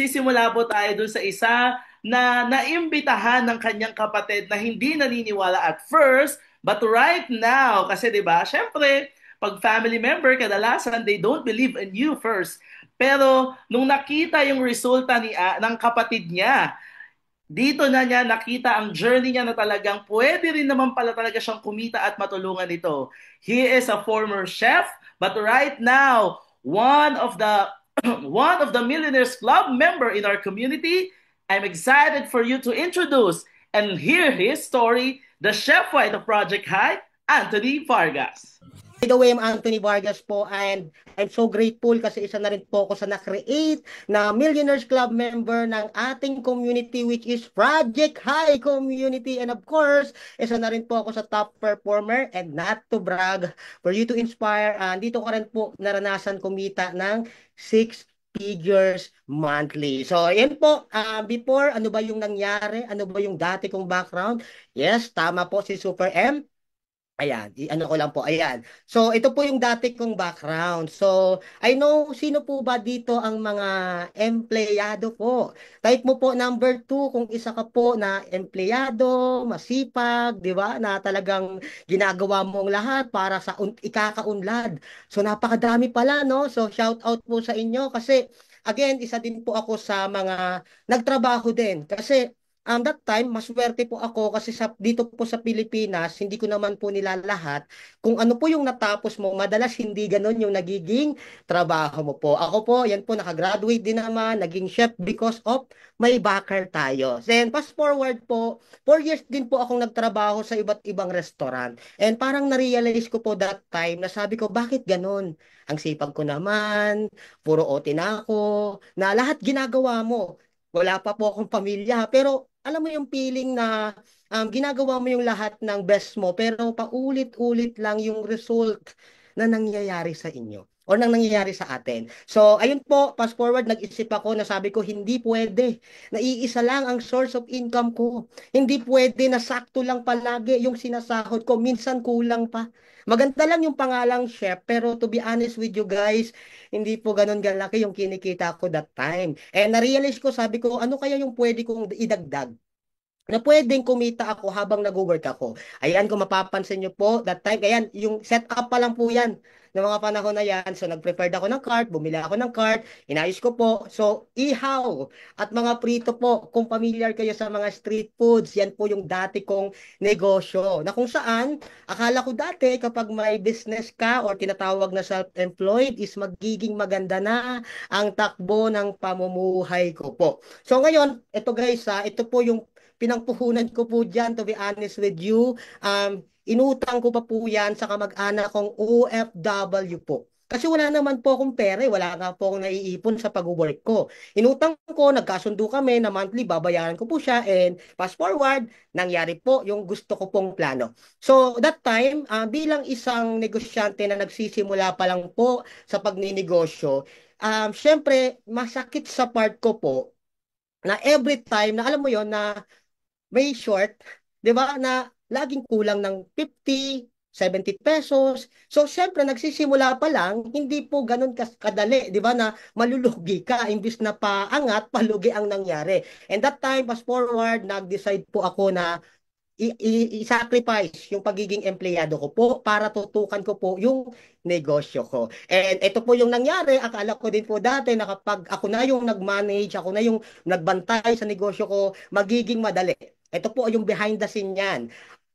Sisimula po tayo dun sa isa na naimbitahan ng kanyang kapatid na hindi naniniwala at first, but right now, kasi 'di ba? Syempre, pag family member, kadalasan they don't believe in you first. Pero nung nakita yung resulta ng kapatid niya, dito na niya nakita ang journey niya na talagang pwede rin naman pala talaga siyang kumita at matulungan ito. He is a former chef, but right now, one of the one of the Millionaires Club member in our community. I'm excited for you to introduce and hear his story, the chef white of Project High, Anthony Vargas. By the way, I'm Anthony Vargas po and I'm so grateful kasi isa na rin po ako sa na-create na Millionaires Club member ng ating community which is Project High Community. And of course, isa na rin po ako sa top performer and not to brag for you to inspire. Dito ko rin po naranasan kumita ng 6 figures monthly. So, yan po. Before, ano ba yung nangyari? Ano ba yung dati kong background? Yes, tama po si Super M. Ayan, ano ko lang po, ayan. So, ito po yung dati kong background. So, I know, sino po ba dito ang mga empleyado po? Type mo po number 2 kung isa ka po na empleyado, masipag, di ba? Na talagang ginagawa mo ang lahat para sa ikakaunlad. So, napakadami pala, no? So, shout out po sa inyo kasi, again, isa din po ako sa mga nagtrabaho din. Kasi, that time, maswerte po ako kasi dito po sa Pilipinas, hindi ko naman po nilalahat. Kung ano po yung natapos mo, madalas hindi ganun yung nagiging trabaho mo po. Ako po, yan po, nakagraduate din naman, naging chef because of may backer tayo. Then, fast forward po, 4 years din po akong nagtrabaho sa iba't ibang restaurant. And parang narealize ko po that time na sabi ko, bakit ganun? Ang sipag ko naman, puro OT na ako, na lahat ginagawa mo. Wala pa po akong pamilya, pero alam mo yung feeling na ginagawa mo yung lahat ng best mo pero paulit-ulit lang yung result na nangyayari sa inyo or nang nangyayari sa atin. So, ayun po, fast forward, nag-isip ako na sabi ko, hindi pwede. Naiisa lang ang source of income ko. Hindi pwede na sakto lang palagi yung sinasahod ko. Minsan kulang pa. Maganda lang yung pangalang chef, pero to be honest with you guys, hindi po ganun galaki yung kinikita ko that time. And na-realize ko, sabi ko, ano kaya yung pwede kong idagdag? Na pwedeng kumita ako habang nag-work ako. Ayan, kung mapapansin nyo po, that time, ayan, yung setup pa lang po yan ng mga panahon na yan. So, nag-prepared ako ng cart, bumili ako ng cart, inayos ko po. So, ihaw at mga prito po, kung familiar kayo sa mga street foods, yan po yung dati kong negosyo. Na kung saan, akala ko dati kapag may business ka or tinatawag na self-employed is magiging maganda na ang takbo ng pamumuhay ko po. So, ngayon, ito guys, ito po yung pinangpuhunan ko po dyan, to be honest with you. Inutang ko pa po yan sa kamag-anak kong OFW po. Kasi wala naman po akong pera, wala nga po akong naiipon sa pag-work ko. Inutang ko, nagkasundo kami na monthly, babayaran ko po siya, and fast forward, nangyari po yung gusto ko pong plano. So, that time, bilang isang negosyante na nagsisimula pa lang po sa pagninegosyo, syempre, masakit sa part ko po, na every time, na alam mo yon na may short, 'di ba, na laging kulang ng 50, 70 pesos. So, syempre, nagsisimula pa lang, hindi po ganun kadali, 'di ba, na malulugi ka, imbis na paangat, palugi ang nangyari. And that time, fast forward, nag-decide po ako na i-sacrifice yung pagiging empleyado ko po para tutukan ko po yung negosyo ko. And ito po yung nangyari, akala ko din po dati na kapag ako na yung nag-manage, ako na yung nagbantay sa negosyo ko, magiging madali. Ito po yung behind the scene niyan.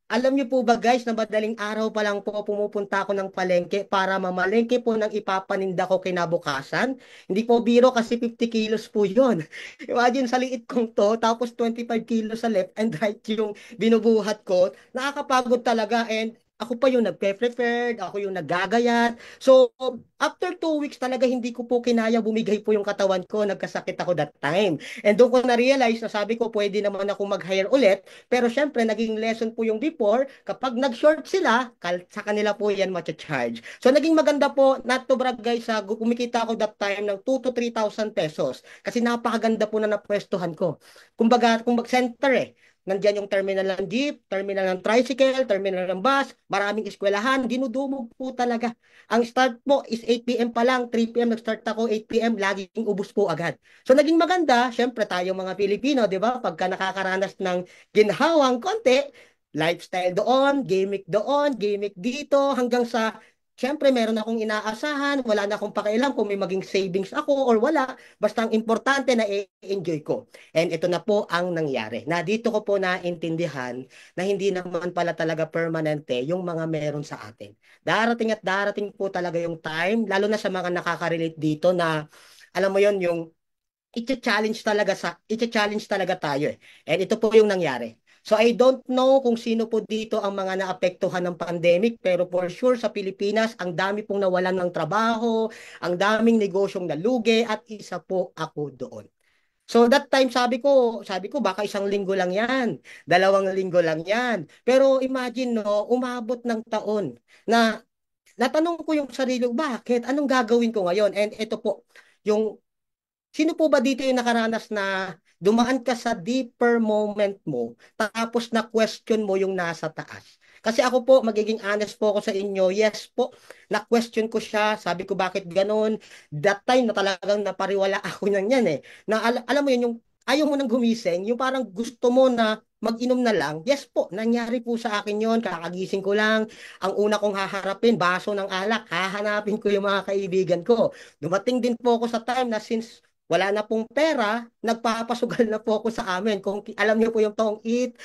Alam niyo po ba guys, na madaling araw pa lang po pumupunta ako ng palengke para mamalengke po ng ipapaninda ko kinabukasan. Hindi po biro kasi 50 kilos po yun. Imagine sa liit kong to, tapos 25 kilos sa left and right yung binubuhat ko. Nakakapagod talaga, and ako pa yung nagpe-prepared, ako yung naggagayat. So, after 2 weeks talaga hindi ko po kinaya, bumigay po yung katawan ko, nagkasakit ako that time. And doon ko na-realize na sabi ko pwede naman ako mag-hire ulit, pero syempre naging lesson po yung before, kapag nag-short sila, sa kanila po yan matcha-charge. So, naging maganda po, not to brag guys, kumikita ako that time ng 2 to 3,000 pesos kasi napakaganda po na napwestuhan ko. Kumbaga, center eh. Nandiyan yung terminal ng jeep, terminal ng tricycle, terminal ng bus, maraming eskwelahan, dinudumog po talaga. Ang start po is 8 p.m. pa lang, 3 p.m. nag-start ako, 8 p.m. laging ubos po agad. So naging maganda, syempre tayo mga Pilipino, di ba? Pagka nakakaranas ng ginhawang konti, lifestyle doon, gimmick dito, hanggang sa syempre, meron akong inaasahan, wala na akong pakialam kung may maging savings ako or wala. Basta ang importante na i-enjoy ko. And ito na po ang nangyari. Na dito ko po naintindihan na hindi naman pala talaga permanente yung mga meron sa atin. Darating at darating po talaga yung time, lalo na sa mga nakaka-relate dito na, alam mo yon yung i-challenge talaga tayo eh. And ito po yung nangyari. So I don't know kung sino po dito ang mga naapektuhan ng pandemic, pero for sure sa Pilipinas, ang dami pong nawalan ng trabaho, ang daming negosyong nalugi, at isa po ako doon. So that time sabi ko baka 1 linggo lang 'yan, 2 linggo lang 'yan. Pero imagine no, umabot ng taon na natanong ko yung sarili ko, bakit? Anong gagawin ko ngayon? And ito po, yung sino po ba dito yung nakaranas na dumaan ka sa deeper moment mo, tapos na question mo yung nasa taas? Kasi ako po, magiging honest po ako sa inyo, yes po, na-question ko siya, sabi ko bakit ganun. That time na talagang napariwala ako ng yan eh. Na alam mo yun, yung ayaw mo nang gumising, yung parang gusto mo na mag-inom na lang, yes po, nangyari po sa akin yon, kakagising ko lang, ang una kong haharapin, baso ng alak, hahanapin ko yung mga kaibigan ko. Dumating din po ako sa time na since wala na pong pera, nagpapasugal na po ako sa amin. Kung alam niyo po yung tong eat,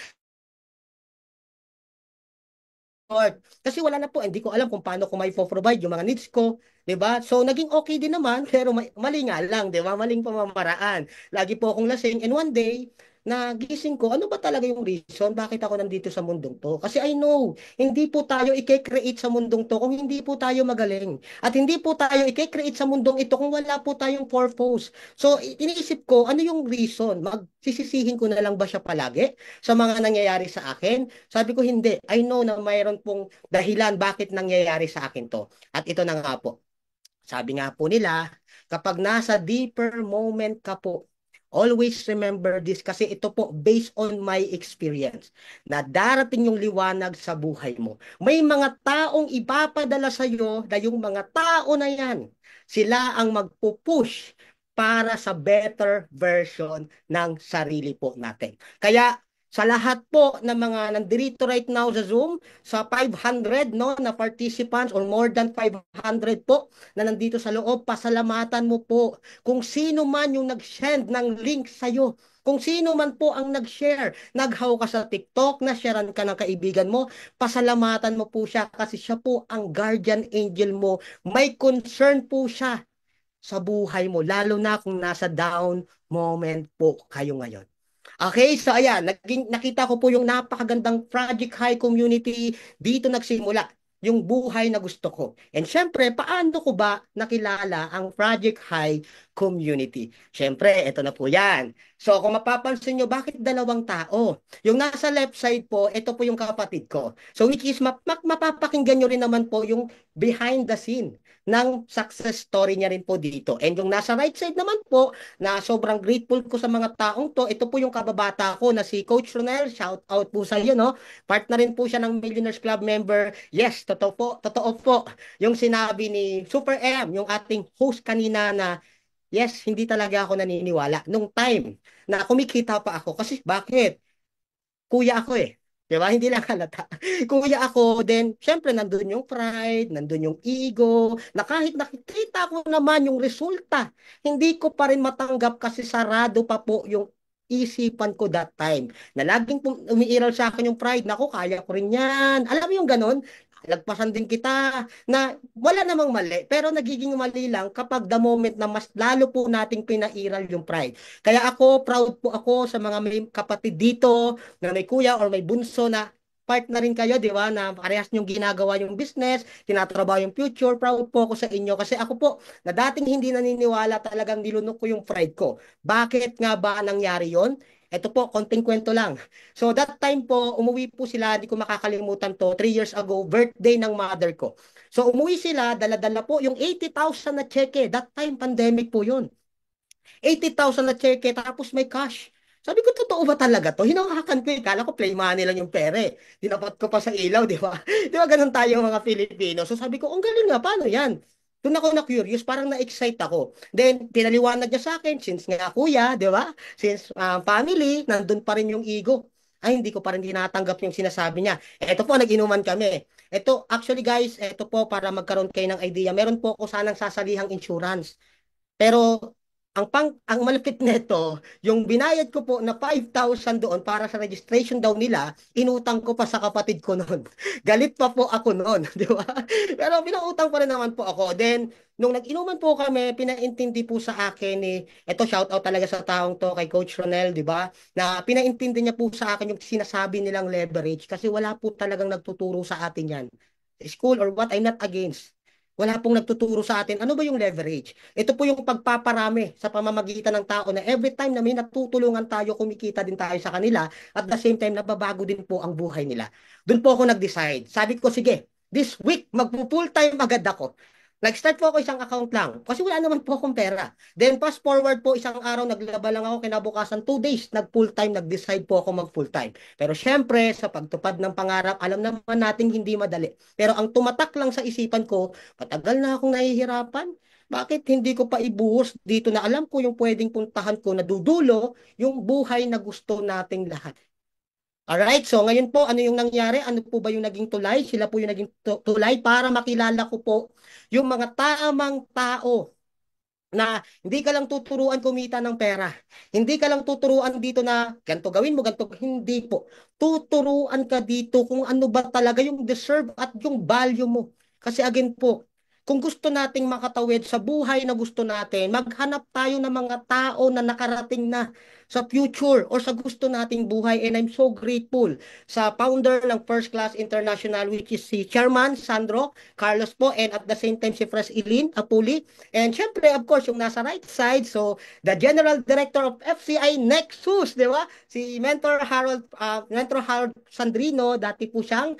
Lord. Kasi wala na po, hindi ko alam kung paano ko may provide yung mga needs ko, 'di ba? So naging okay din naman, pero mali nga lang, 'di ba? Maling pamamaraan. Lagi po akong lasing and one day nagising ko, ano ba talaga yung reason bakit ako nandito sa mundong to? Kasi I know, hindi po tayo i-create sa mundong to kung hindi po tayo magaling. At hindi po tayo i-create sa mundong ito kung wala po tayong purpose. So, iniisip ko, ano yung reason? Magsisisihin ko na lang ba siya palagi sa mga nangyayari sa akin? Sabi ko, hindi. I know na mayroon pong dahilan bakit nangyayari sa akin to. At ito na nga po. Sabi nga po nila, kapag nasa deeper moment ka po, always remember this kasi ito po based on my experience na darating yung liwanag sa buhay mo. May mga taong ipapadala sa iyo na yung mga tao na yan, sila ang magpupush para sa better version ng sarili po natin. Kaya sa lahat po ng mga nandirito right now sa Zoom, sa 500 no, na participants or more than 500 po na nandito sa loob, pasalamatan mo po kung sino man yung nag-send ng link sa'yo. Kung sino man po ang nag-share, naghaw ka sa TikTok, na-sharean ka ng kaibigan mo, pasalamatan mo po siya kasi siya po ang guardian angel mo. May concern po siya sa buhay mo, lalo na kung nasa down moment po kayo ngayon. Okay, so ayan, nakita ko po yung napakagandang Project High community. Dito nagsimula yung buhay na gusto ko. And syempre, paano ko ba nakilala ang Project High community? Syempre, ito na po yan. So kung mapapansin nyo, bakit dalawang tao? Yung nasa left side po, ito po yung kapatid ko. So which is, mapapakinggan nyo rin naman po yung behind the scene ng success story niya rin po dito. And yung nasa right side naman po, na sobrang grateful ko sa mga taong to. Ito po yung kababata ko na si Coach Ronel. Shout out po sa iyo, no? Part na rin po siya ng Millionaires Club member. Yes, totoo po. Yung sinabi ni Super M, yung ating host kanina na yes, hindi talaga ako naniniwala nung time na kumikita pa ako. Kasi bakit? Kuya ako eh. Di ba? Hindi lang halata. Kuya ako, then, syempre, nandun yung pride, nandun yung ego, na kahit nakikita ko naman yung resulta, hindi ko pa rin matanggap kasi sarado pa po yung isipan ko that time. Na laging umiiral sa akin yung pride, naku, kaya ko rin yan. Alam mo yung ganun? Lagpasan din kita na wala namang mali, pero nagiging mali lang kapag the moment na mas lalo po nating pinairal yung pride. Kaya ako, proud po ako sa mga may kapatid dito na may kuya or may bunso na part na rin kayo, di ba, na parehas niyong ginagawa yung business, tinatrabaho yung future, proud po ako sa inyo kasi ako po, na dating hindi naniniwala talagang nilunok ko yung pride ko. Bakit nga ba nangyari yon? Ito po, konting kwento lang. So that time po, umuwi po sila, hindi ko makakalimutan to, 3 years ago, birthday ng mother ko. So umuwi sila, dala-dala po yung 80,000 na cheque. That time, pandemic po yun. 80,000 na cheque, tapos may cash. Sabi ko, totoo ba talaga to? Hinawakan ko eh. Kala ko play money lang yung pere. Dinapat ko pa sa ilaw, di ba? Di ba ganun tayo mga Filipino? So sabi ko, ang galing nga, paano yan? Doon ako na-curious, parang na-excite ako. Then, pinaliwanag niya sa akin, since nga kuya, di ba? Since family, nandun pa rin yung ego. Ay, hindi ko pa rin tinatanggap yung sinasabi niya. Ito po, nag-inuman kami. Ito, actually guys, ito po, para magkaroon kayo ng idea, meron po ako sanang sasalihang insurance. Pero ang malupit nito, yung binayad ko po na 5,000 doon para sa registration daw nila, inutang ko pa sa kapatid ko noon. Galit pa po ako noon, di ba? Pero pinautang pa rin naman po ako. Then, nung nag-inuman po kami, pinaintindi po sa akin ni, eto shout out talaga sa taong to kay Coach Ronel, di ba? Na pinaintindi niya po sa akin yung sinasabi nilang leverage kasi wala po talagang nagtuturo sa atin yan. School or what, I'm not against. Wala pong nagtuturo sa atin. Ano ba yung leverage? Ito po yung pagpaparami sa pamamagitan ng tao na every time na may natutulungan tayo, kumikita din tayo sa kanila at the same time nababago din po ang buhay nila. Doon po ako nag-decide. Sabi ko, sige, this week magpo-full time agad ako. Nag-start po ako isang account lang kasi wala naman po akong pera. Then fast forward po isang araw, naglaba lang ako kinabukasan 2 days, nag-full time, nag-decide po ako mag-full time. Pero syempre, sa pagtupad ng pangarap, alam naman nating hindi madali. Pero ang tumatak lang sa isipan ko, matagal na akong nahihirapan. Bakit hindi ko pa ibuhos dito na alam ko yung pwedeng puntahan ko na dudulo yung buhay na gusto nating lahat. Alright, so ngayon po, ano yung nangyari? Ano po ba yung naging tulay? Sila po yung naging tulay para makilala ko po yung mga tamang tao na hindi ka lang tuturuan kumita ng pera. Hindi ka lang tuturuan dito na ganito gawin mo, ganito. Hindi po. Tuturuan ka dito kung ano ba talaga yung deserve at yung value mo. Kasi again po, kung gusto nating makatawid sa buhay na gusto natin, maghanap tayo ng mga tao na nakarating na sa future or sa gusto nating buhay. And I'm so grateful sa founder ng First Class International, which is si Chairman Sandro Carlos po, and at the same time si Pres Eileen Apuli. And syempre, of course, yung nasa right side, so the General Director of FCI Nexus, di ba? Si Mentor Harold Sandrino, dati po siyang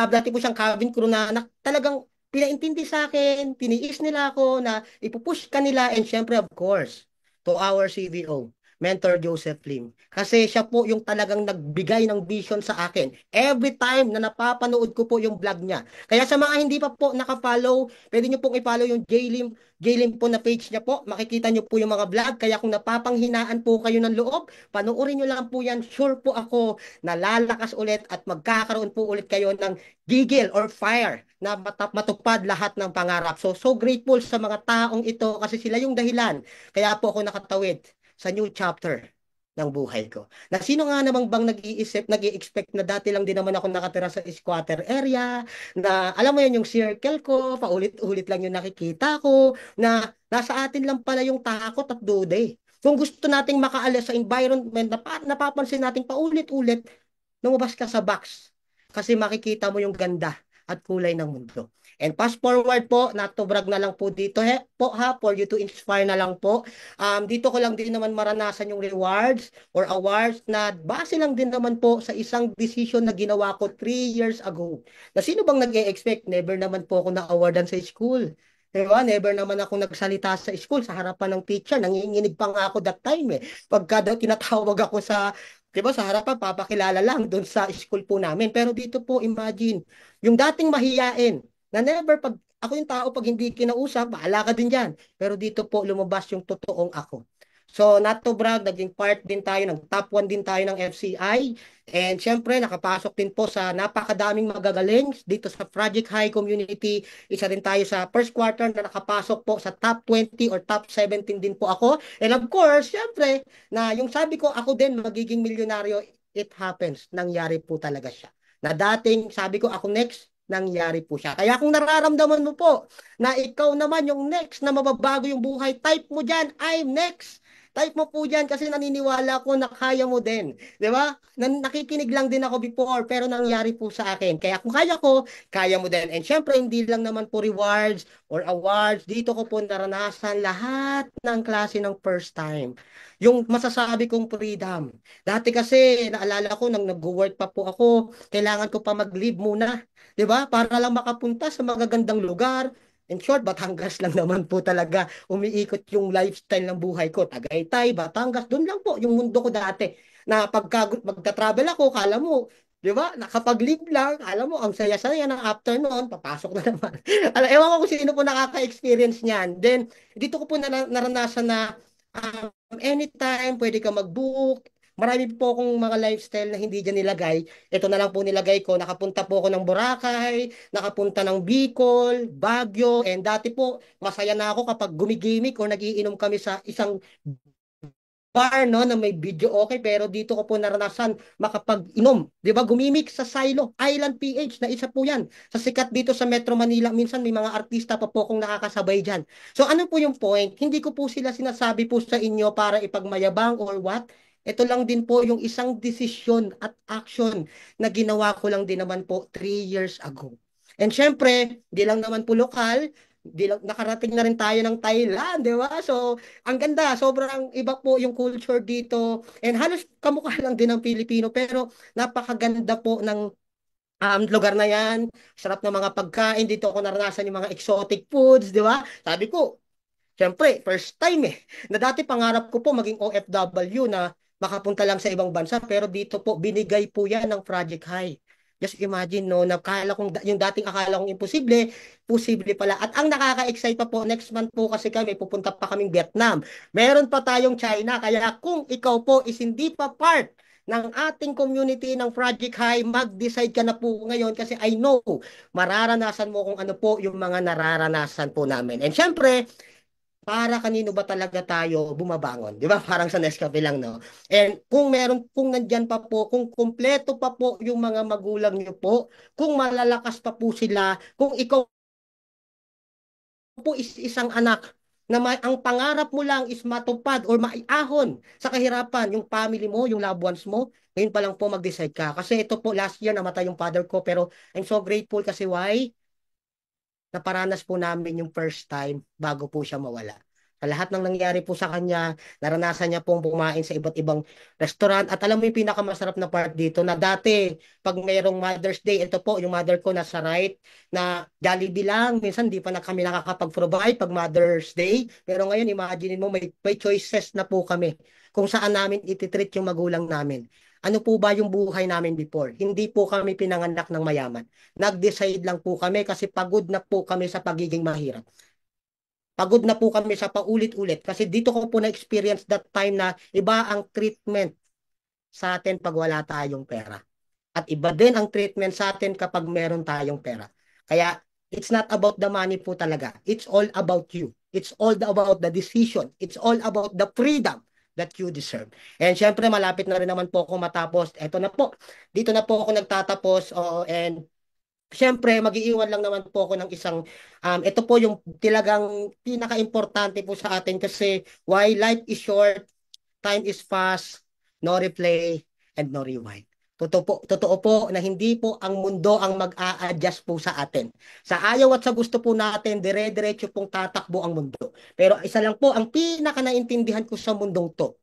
dati po siyang cabin crew na talagang pinaintindi sa akin, tiniis nila ako na ipupush kanila, and syempre, of course, to our CVO. Mentor Joseph Lim. Kasi siya po yung talagang nagbigay ng vision sa akin. Every time na napapanood ko po yung vlog niya. Kaya sa mga hindi pa po nakafollow, pwede nyo pong i-follow yung J-Lim po na page niya po. Makikita nyo po yung mga vlog. Kaya kung napapanghinaan po kayo ng loob, panoorin nyo lang po yan. Sure po ako na lalakas ulit at magkakaroon po ulit kayo ng gigil or fire na matupad lahat ng pangarap. So grateful sa mga taong ito kasi sila yung dahilan. Kaya po ako nakatawid sa new chapter ng buhay ko. Na sino nga namang bang nag-iisip, nag-i-expect na dati lang din naman ako nakatira sa squatter area, na alam mo yan yung circle ko, paulit-ulit lang yung nakikita ko, na nasa atin lang pala yung takot at duda eh. Kung gusto nating makaalis sa environment na napapansin nating paulit-ulit, lumabas ka sa box kasi makikita mo yung ganda at kulay ng mundo. And fast forward po, not to brag na lang po dito po ha, for you to inspire na lang po. Dito ko lang din naman maranasan yung rewards or awards na base lang din naman po sa isang decision na ginawa ko 3 years ago. Na sino bang nag-e-expect? Never naman po ako na-awardan sa school. Diba? Never naman ako nagsalita sa school sa harapan ng teacher. Nanginginig pa nga ako that time eh. Pagka daw tinatawag ako sa, diba, sa harapan, papakilala lang doon sa school po namin. Pero dito po, imagine, yung dating mahiyain, na never, pag ako yung tao, pag hindi kinausap, bahala ka din dyan. Pero dito po, lumabas yung totoong ako. So, not to brag, naging part din tayo ng top 1 din tayo ng FCI. And syempre, nakapasok din po sa napakadaming magagaling dito sa Project High Community. Isa din tayo sa first quarter na nakapasok po sa top 20 or top 17 din po ako. And of course, syempre, na yung sabi ko, ako din magiging milyonaryo, it happens. Nangyari po talaga siya. Na dating, sabi ko, ako next, nangyari po siya. Kaya kung nararamdaman mo po na ikaw naman yung next na mababago yung buhay, type mo dyan, I'm next. Type mo po dyan kasi naniniwala ko na kaya mo din. Di ba? Nakikinig lang din ako before pero nangyari po sa akin. Kaya kung kaya ko, kaya mo din. And syempre, hindi lang naman po rewards or awards. Dito ko po naranasan lahat ng klase ng first time. Yung masasabi kong freedom. Dati kasi, naalala ko, nang nag-work pa po ako, kailangan ko pa mag-leave muna. 'Di ba? Para lang makapunta sa magagandang lugar. In short, Batangas lang naman po talaga umiikot yung lifestyle ng buhay ko. Tagaytay, Batangas, doon lang po yung mundo ko dati. Na pagka magta-travel ako, kala mo, di ba, nakapag-leave lang, alam mo, ang saya-saya ng afternoon, papasok na naman. Ewan ko kung sino po nakaka-experience niyan. Then, dito ko po naranasan na anytime, pwede ka mag-book. Marami po akong mga lifestyle na hindi dyan nilagay. Ito na lang po nilagay ko. Nakapunta po ako ng Boracay, nakapunta ng Bicol, Baguio, and dati po, masaya na ako kapag gumigimik o nagiinom kami sa isang bar, no, na may video okay, pero dito ko po naranasan makapag-inom. Di ba? Gumimik sa Silo, Island PH, na isa po yan. Sa sikat dito sa Metro Manila, minsan may mga artista pa po kong nakakasabay dyan. So ano po yung point? Hindi ko po sila sinasabi po sa inyo para ipagmayabang or what. Ito lang din po yung isang desisyon at action na ginawa ko lang din naman po 3 years ago. And syempre, di lang naman po lokal, di lang, nakarating na rin tayo ng Thailand, di ba? So, ang ganda, sobrang iba po yung culture dito. And halos kamukha lang din ng Pilipino, pero napakaganda po ng lugar na yan. Sarap ng mga pagkain. Dito ako naranasan yung mga exotic foods, di ba? Sabi ko, syempre, first time na dati pangarap ko po maging OFW na makapunta lang sa ibang bansa, pero dito po, binigay po yan ng Project High. Just imagine, no, yung dating akala kong imposible, posible pala. At ang nakaka-excite pa po, next month po kasi kami, pupunta pa kaming Vietnam. Meron pa tayong China, kaya kung ikaw po is hindi pa part ng ating community ng Project High, mag-decide ka na po ngayon kasi I know, mararanasan mo kung ano po yung mga nararanasan po namin. And syempre, para kanino ba talaga tayo bumabangon? Di ba? Parang sa Nescafe lang, no? And kung nandyan pa po, kung kumpleto pa po yung mga magulang niyo po, kung malalakas pa po sila, kung ikaw po is isang anak na ang pangarap mo lang is matupad or maiahon sa kahirapan, yung family mo, yung loved ones mo, ngayon pa lang po mag-decide ka. Kasi ito po, last year namatay yung father ko, pero I'm so grateful kasi why? Naparanas po namin yung first time bago po siya mawala. Sa lahat ng nangyari po sa kanya, naranasan niya pong kumain sa iba't ibang restaurant. At alam mo yung pinakamasarap na part dito na dati, pag mayroong Mother's Day, ito po, yung mother ko nasa right, na Jollibee lang, minsan di pa na kami nakakapag-provide pag Mother's Day. Pero ngayon, imagine mo, may choices na po kami kung saan namin ititreat yung magulang namin. Ano po ba yung buhay namin before? Hindi po kami pinanganak ng mayaman. Nag-decide lang po kami kasi pagod na po kami sa pagiging mahirap. Pagod na po kami sa paulit-ulit kasi dito ko po na-experience that time na iba ang treatment sa atin pag wala tayong pera. At iba din ang treatment sa atin kapag meron tayong pera. Kaya it's not about the money po talaga. It's all about you. It's all about the decision. It's all about the freedom that you deserve. And syempre malapit na rin naman po ako matapos. Eto na po. Dito na po ako nagtatapos. And syempre, mag-iiwan lang naman po ako ng isang, ito po yung talagang pinaka-importante po sa atin kasi why life is short, time is fast, no replay, and no rewind. Totoo po na hindi po ang mundo ang mag-a-adjust po sa atin. Sa ayaw at sa gusto po natin, dire-diretso pong tatakbo ang mundo. Pero isa lang po, ang pinaka-naintindihan ko sa mundong to,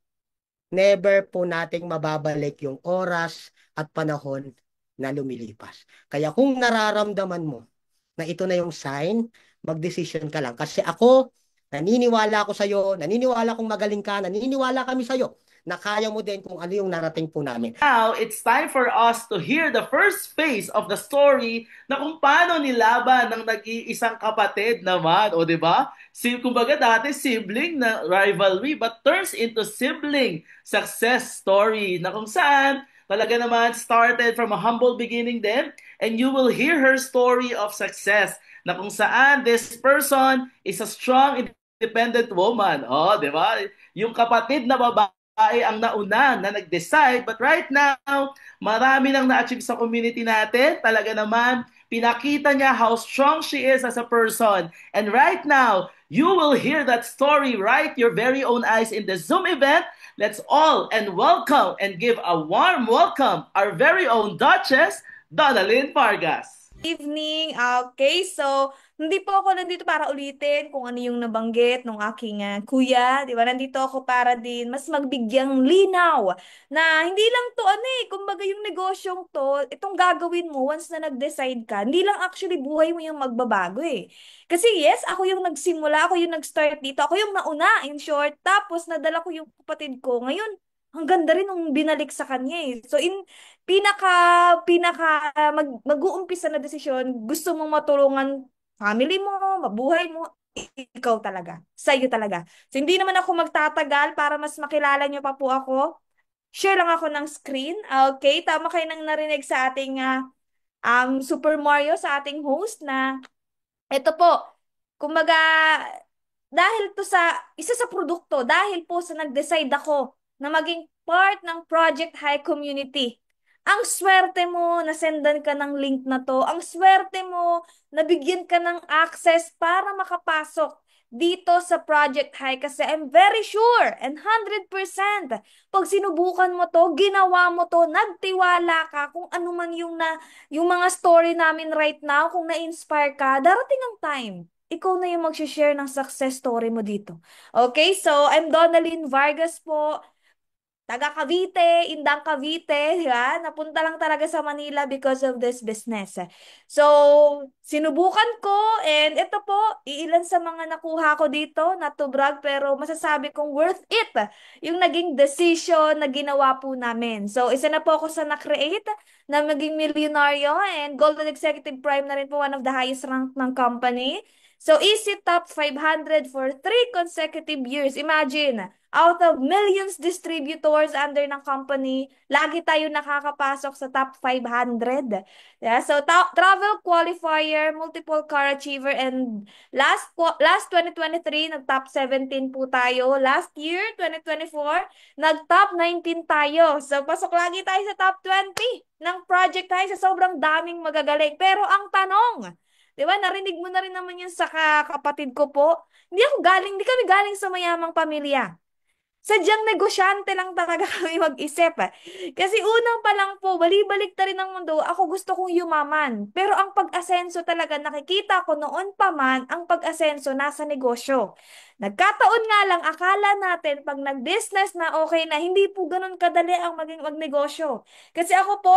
never po nating mababalik yung oras at panahon na lumilipas. Kaya kung nararamdaman mo na ito na yung sign, mag-decision ka lang. Kasi ako, naniniwala ako sa'yo, naniniwala kong magaling ka, naniniwala kami sa'yo na kaya mo din kung ano yung narating po namin. Now, it's time for us to hear the first phase of the story na kung paano nilaban ng nag-iisang kapatid naman. O, di ba? Kumbaga dati sibling na rivalry but turns into sibling success story na kung saan talaga naman started from a humble beginning din and you will hear her story of success na kung saan this person is a strong, independent woman. Oh, di ba? Yung kapatid na babae ay ang nauna na nag-decide. But right now, marami nang na-achieve sa community natin. Talaga naman, pinakita niya how strong she is as a person. And right now, you will hear that story right your very own eyes in the Zoom event. Let's all and welcome and give a warm welcome our very own Duchess, Donalyn Vargas. Evening. Okay, so hindi po ako nandito para ulitin kung ano yung nabanggit ng aking kuya, di ba? Nandito ako para din mas magbigyang linaw na hindi lang to ano kumbaga yung negosyong to, itong gagawin mo once na nag-decide ka, hindi lang actually buhay mo yung magbabago eh. Kasi yes, ako yung nagsimula, ako yung nag-start dito, ako yung nauna in short, tapos nadala ko yung kapatid ko. Ngayon, ang ganda rin nung binalik sa kanya eh. So pinaka pinaka mag-uumpisa na desisyon, gusto mong matulungan family mo, mabuhay mo, ikaw talaga. Sa iyo talaga. So hindi naman ako magtatagal para mas makilala niyo pa po ako. Share lang ako ng screen. Okay, tama kayo nang narinig sa ating Super Mario, sa ating host na ito po. Kumbaga, dahil to sa isa sa produkto, dahil po sa nag-decide ako na maging part ng Project High Community. Ang swerte mo na sendan ka ng link na to. Ang swerte mo na bigyan ka ng access para makapasok dito sa Project High kasi I'm very sure and 100% pag sinubukan mo to, ginawa mo to, nagtiwala ka kung ano man yung mga story namin right now, kung na-inspire ka, darating ang time ikaw na yung mag-share ng success story mo dito. Okay, so I'm Donalyn Vargas po, taga Cavite, Indang Cavite, di ba? Napunta lang talaga sa Manila because of this business. So, sinubukan ko and ito po, iilan sa mga nakuha ko dito, not to brag, pero masasabi kong worth it yung naging decision na ginawa po namin. So, isa na po ako sa na-create na maging milyonaryo and Golden Executive Prime na rin po, one of the highest rank ng company. So, Easy Top 500 for 3 consecutive years. Imagine, out of millions distributors under ng company, lagi tayo nakakapasok sa top 500. Yeah, so travel qualifier, multiple car achiever, and last 2023 nag-top 17 po tayo. Last year, 2024, nag-top 19 tayo. So pasok lagi tayo sa top 20 ng project tayo sa sobrang daming magagaling. Pero ang tanong, di ba, narinig mo na rin naman yun sa kapatid ko po. Hindi kami galing sa mayamang pamilya. Sadyang negosyante lang talaga kami mag-isip. Kasi unang pa lang po, bali-balik ta rin ang mundo, ako gusto kong yumaman. Pero ang pag-asenso talaga, nakikita ko noon pa man, ang pag-asenso nasa negosyo. Nagkataon nga lang, akala natin pag nag-business na okay na, hindi po ganun kadali ang maging magnegosyo. Kasi ako po,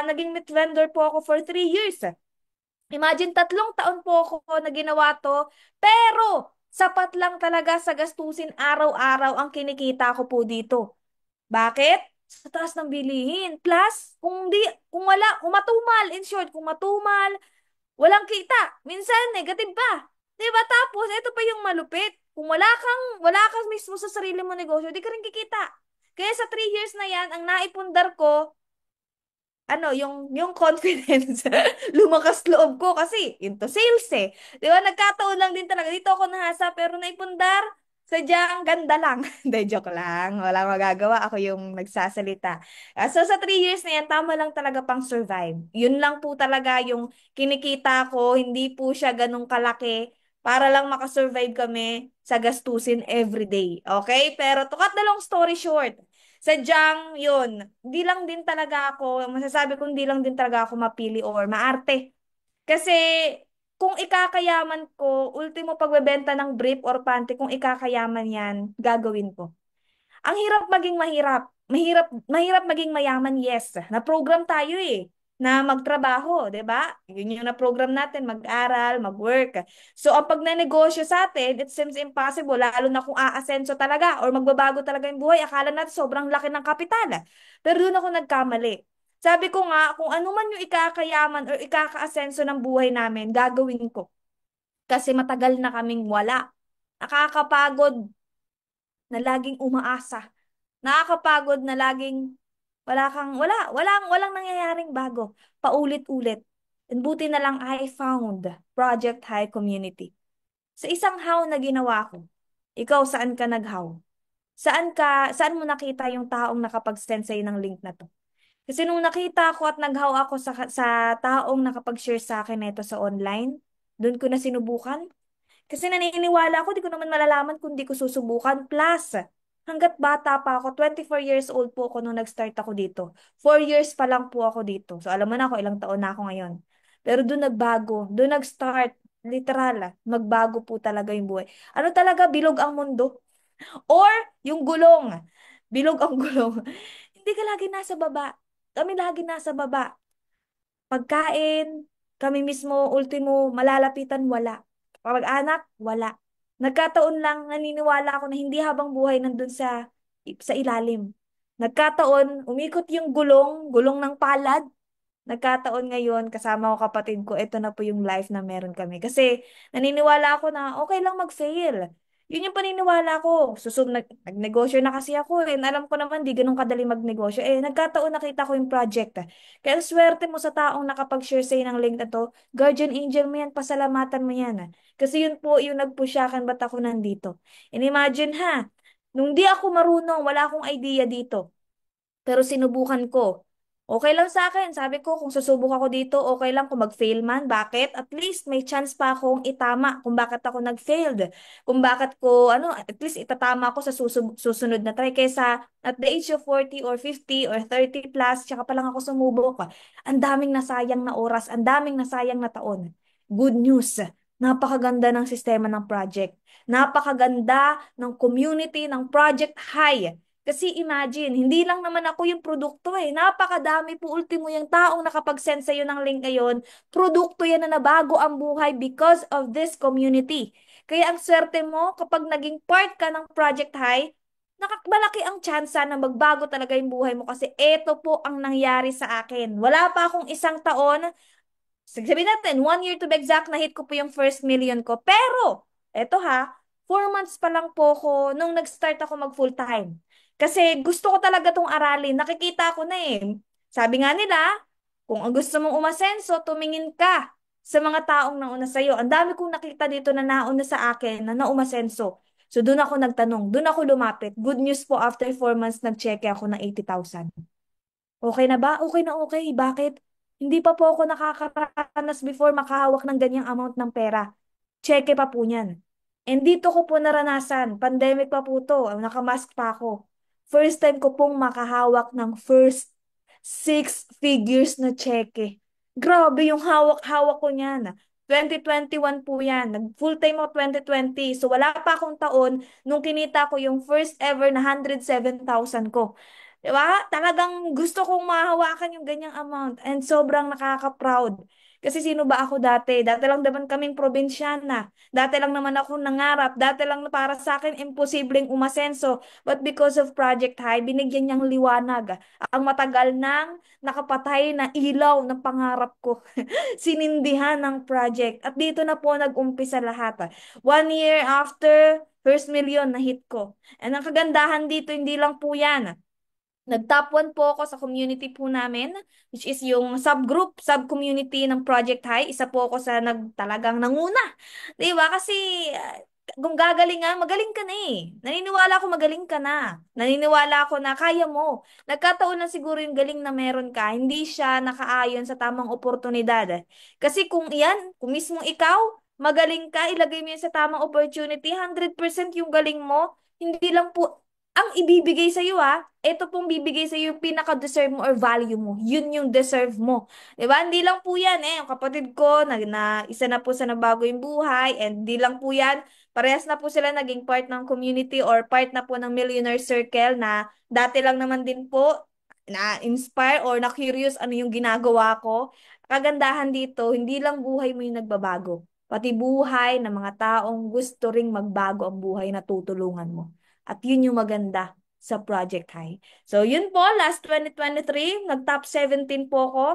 naging meat vendor po ako for 3 years. Imagine, 3 taon po ako na ginawa to, pero sapat lang talaga sa gastusin araw-araw ang kinikita ko po dito. Bakit? Sa taas ng bilihin. Plus, kung wala, kung matumal, in short, kung matumal, walang kita. Minsan, negative pa. Diba? Tapos, ito pa yung malupit. Kung wala kang mismo sa sarili mo negosyo, di ka rin kikita. Kaya sa 3 years na yan, ang naipundar ko, yung confidence, lumakas loob ko kasi into sales eh. Di ba? Nagkataon lang din talaga. Dito ako nahasa pero naipundar, sadyang ganda lang. Hindi, joke lang. Wala magagawa. Ako yung nagsasalita. So sa 3 years na yan, tama lang talaga pang survive. Yun lang po talaga yung kinikita ko. Hindi po siya ganun kalaki para lang makasurvive kami sa gastusin everyday. Okay? Pero to cut the long story short, sadyang yun, di lang din talaga ako, masasabi kong di lang din talaga ako mapili or maarte. Kasi kung ikakayaman ko, ultimo pagbebenta ng brief or panty, kung ikakayaman yan, gagawin ko. Ang hirap maging mahirap. Mahirap maging mayaman, yes. Na-program tayo eh na magtrabaho, 'di ba? Yun yung na-program natin, mag-aral, mag-work. So, ang pagnenegosyo sa atin, it seems impossible, lalo na kung aasenso talaga or magbabago talaga yung buhay. Akala natin sobrang laki ng kapital. Pero doon ako nagkamali. Sabi ko nga, kung ano man yung ikakayaman or ikakaasenso ng buhay namin, gagawin ko. Kasi matagal na kaming wala. Nakakapagod na laging umaasa. Nakakapagod na laging walang nangyayaring bago. Paulit-ulit. And buti na lang I found Project High Community. Sa isang how na ginawa ko, ikaw saan ka nag-how? Saan mo nakita yung taong nakapag-send sa'yo ng link na to? Kasi nung nakita ko at nag-how ako sa taong nakapag-share sa akin nito sa online, doon ko na sinubukan. Kasi naniniwala ako, di ko naman malalaman kung di ko susubukan. Plus, hanggat bata pa ako, 24 years old po ako nung nag-start ako dito. 4 years pa lang po ako dito. So, alam mo na ako, ilang taon na ako ngayon. Pero doon nagbago, doon nag-start, literal, magbago po talaga yung buhay. Ano talaga, bilog ang mundo? Or yung gulong, bilog ang gulong. Hindi ka lagi nasa baba. Kami lagi nasa baba. Pagkain, kami mismo, ultimo, malalapitan, wala. Pag-anak, wala. Nagkataon lang, naniniwala ako na hindi habang buhay nandun sa ilalim. Nagkataon, umikot yung gulong, gulong ng palad. Nagkataon ngayon, kasama ko kapatid ko, ito na po yung life na meron kami. Kasi naniniwala ako na okay lang mag-fail. Yun yung paniniwala ko. Nagnegosyo na kasi ako eh. Alam ko naman, di ganun kadali magnegosyo. Eh, nagkataon nakita ko yung project. Kaya ang swerte mo sa taong nakapag-share sa'yo ng link na to, guardian angel mo yan, pasalamatan mo yan. Kasi yun po yung nagpusyakan ba't ako nandito. And imagine ha, nung di ako marunong, wala akong idea dito. Pero sinubukan ko. Okay lang sa akin. Sabi ko, kung susubok ako dito, okay lang kung mag-fail man. Bakit? At least may chance pa akong itama kung bakit ako nag-failed. Kung bakit ko, at least itatama ako sa susunod na try. Kaysa at the age of 40 or 50 or 30 plus, tsaka pa lang ako sumubok. Ang daming nasayang na oras, ang daming nasayang na taon. Good news. Napakaganda ng sistema ng project. Napakaganda ng community ng Project High. Kasi imagine, hindi lang naman ako yung produkto eh. Napakadami po ultimo yung taong nakapag-send sa'yo ng link ngayon. Produkto yan na nabago ang buhay because of this community. Kaya ang swerte mo kapag naging part ka ng Project High, malaki ang tsansa na magbago talaga yung buhay mo kasi eto po ang nangyari sa akin. Wala pa akong isang taon, sabihin natin, 1 year to be exact, na-hit ko po yung first million ko. Pero, eto ha, 4 months pa lang po ko nung nag-start ako mag full-time. Kasi gusto ko talaga tong aralin. Nakikita ko na eh. Sabi nga nila, kung ang gusto mong umasenso, tumingin ka sa mga taong nauna sa'yo. Ang dami kong nakita dito na nauna sa akin na naumasenso. So, doon ako nagtanong, doon ako lumapit. Good news po, after 4 months, nag-check ako ng 80,000. Okay na ba? Okay na okay. Bakit? Hindi pa po ako nakakaranas before makahawak ng ganyang amount ng pera. Cheque pa po niyan. And dito ko po naranasan. Pandemic pa po to. Nakamask pa ako. First time ko pong makahawak ng first 6 figures na cheque. Grabe yung hawak-hawak ko niyan. 2021 po yan. Nag-full time ako 2020. So wala pa akong taon nung kinita ko yung first ever na 107,000 ko. Diba? Talagang gusto kong mahawakan yung ganyang amount and sobrang nakaka-proud. Kasi sino ba ako dati? Dati lang naman kaming probinsyana. Dati lang naman ako nangarap. Dati lang na para sa akin imposibleng umasenso. But because of Project High, binigyan niyang liwanag. Ang matagal nang nakapatay na ilaw ng pangarap ko. Sinindihan ng project. At dito na po nag-umpisa lahat. 1 year after, first million na hit ko. And ang kagandahan dito, hindi lang po yan. Nag-top 1 po ako sa community po namin, which is yung sub-community ng Project High. Isa po ako sa talagang nanguna. Di ba? Kasi kung gagaling nga, magaling ka na eh. Naniniwala ako magaling ka na. Naniniwala ako na kaya mo. Nagkataon na siguro yung galing na meron ka, hindi siya nakaayon sa tamang oportunidad. Kasi kung iyan, kung mismo ikaw, magaling ka, ilagay mo yan sa tamang opportunity, 100% yung galing mo, hindi lang po ang ibibigay sa iyo ito pong bibigay sa iyo yung pinaka-deserve mo or value mo. Yun yung deserve mo. 'Di ba? Hindi lang po yan eh. Yung kapatid ko, isa na po sa nabago yung buhay and hindi lang po yan. Parehas na po sila naging part ng community or part na po ng Millionaire Circle na dati lang naman din po na-inspire or na-curious ano yung ginagawa ko. Kagandahan dito, hindi lang buhay mo yung nagbabago. Pati buhay ng mga taong gusto ring magbago ang buhay na tutulungan mo. At yun yung maganda sa Project High. So yun po, last 2023, nag-top 17 po ako.